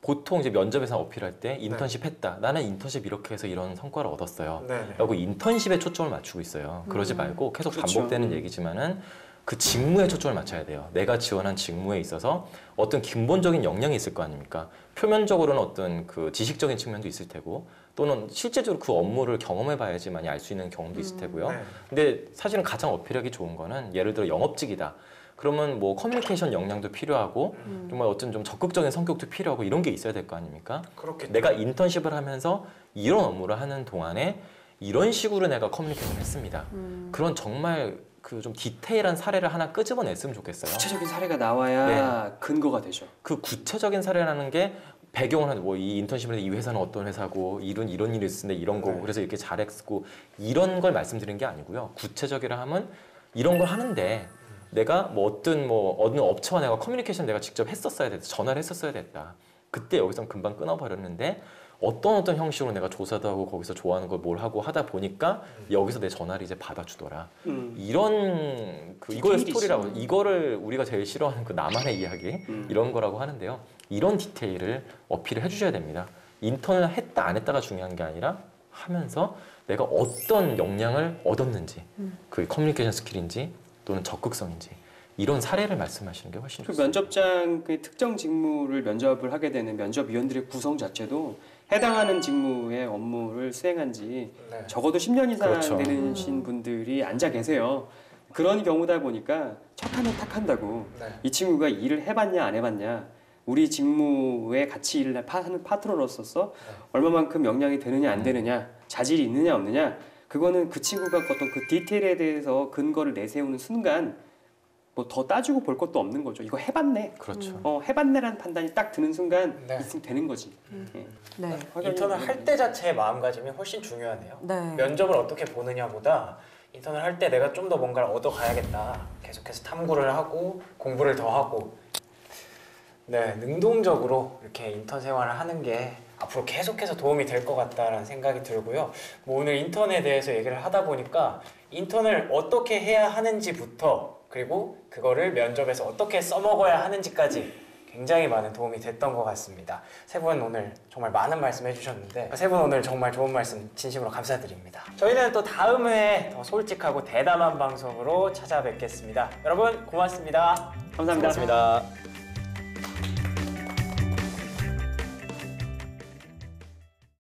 보통 이제 면접에서 어필할 때 인턴십 했다. 나는 인턴십 이렇게 해서 이런 성과를 얻었어요. 네. 라고 인턴십에 초점을 맞추고 있어요. 그러지 말고 계속 그렇죠. 반복되는 얘기지만은 그 직무에 초점을 맞춰야 돼요. 내가 지원한 직무에 있어서 어떤 근본적인 역량이 있을 거 아닙니까? 표면적으로는 어떤 그 지식적인 측면도 있을 테고 또는 실제적으로 그 업무를 경험해 봐야지만이 알 수 있는 경험도 있을 테고요. 네. 근데 사실은 가장 어필하기 좋은 거는 예를 들어 영업직이다. 그러면 뭐 커뮤니케이션 역량도 필요하고 정말 어떤 좀 적극적인 성격도 필요하고 이런 게 있어야 될 거 아닙니까? 그렇겠죠. 내가 인턴십을 하면서 이런 업무를 하는 동안에 이런 식으로 내가 커뮤니케이션을 했습니다. 그런 정말 그 좀 디테일한 사례를 하나 끄집어냈으면 좋겠어요. 구체적인 사례가 나와야 근거가 되죠. 그 구체적인 사례라는 게 배경을 하는 이 인턴십을 이 회사는 어떤 회사고 이런 일이 있었는데 이런 거고 그래서 이렇게 잘했고 이런 걸 말씀드린 게 아니고요. 구체적이라 하면 이런 걸 하는데 내가 뭐 어느 업체와 내가 커뮤니케이션 내가 직접 했었어야 됐다. 전화를 했었어야 됐다. 그때 여기서 금방 끊어버렸는데 어떤 형식으로 내가 조사도 하고 거기서 좋아하는 걸 뭘 하고 하다 보니까 여기서 내 전화를 이제 받아주더라. 이런 이거의 스토리라고 이거를 우리가 제일 싫어하는 그 나만의 이야기 이런 거라고 하는데요. 이런 디테일을 어필을 해주셔야 됩니다. 인턴을 했다 안 했다가 중요한 게 아니라 하면서 내가 어떤 역량을 얻었는지 그 커뮤니케이션 스킬인지 또는 적극성인지 이런 사례를 말씀하시는 게 훨씬 그 좋습니다. 면접장 그 특정 직무를 면접을 하게 되는 면접위원들의 구성 자체도 해당하는 직무의 업무를 수행한 지 적어도 10년 이상 그렇죠. 되신 분들이 앉아 계세요. 그런 경우다 보니까 척하면 탁한다고 이 친구가 일을 해봤냐 안 해봤냐 우리 직무에 같이 일을 하는 파트너로서 얼마만큼 역량이 되느냐 안 되느냐 자질이 있느냐 없느냐 그거는 그 친구가 어떤 그 디테일에 대해서 근거를 내세우는 순간 뭐 더 따지고 볼 것도 없는 거죠. 이거 해봤네. 그렇죠. 해봤네라는 판단이 딱 드는 순간 네. 있으면 되는 거지. 예. 네. 인턴을 할 때 자체의 마음가짐이 훨씬 중요하네요. 네. 면접을 어떻게 보느냐보다 인턴을 할 때 내가 좀 더 뭔가를 얻어가야겠다. 계속해서 탐구를 하고 공부를 더 하고 네, 능동적으로 이렇게 인턴 생활을 하는 게 앞으로 계속해서 도움이 될 것 같다라는 생각이 들고요. 뭐 오늘 인턴에 대해서 얘기를 하다 보니까 인턴을 어떻게 해야 하는지부터 그리고 그거를 면접에서 어떻게 써먹어야 하는지까지 굉장히 많은 도움이 됐던 것 같습니다. 세 분 오늘 정말 많은 말씀 해주셨는데 세 분 오늘 정말 좋은 말씀 진심으로 감사드립니다. 저희는 또 다음 회에 더 솔직하고 대담한 방송으로 찾아뵙겠습니다. 여러분 고맙습니다. 감사합니다. 고맙습니다.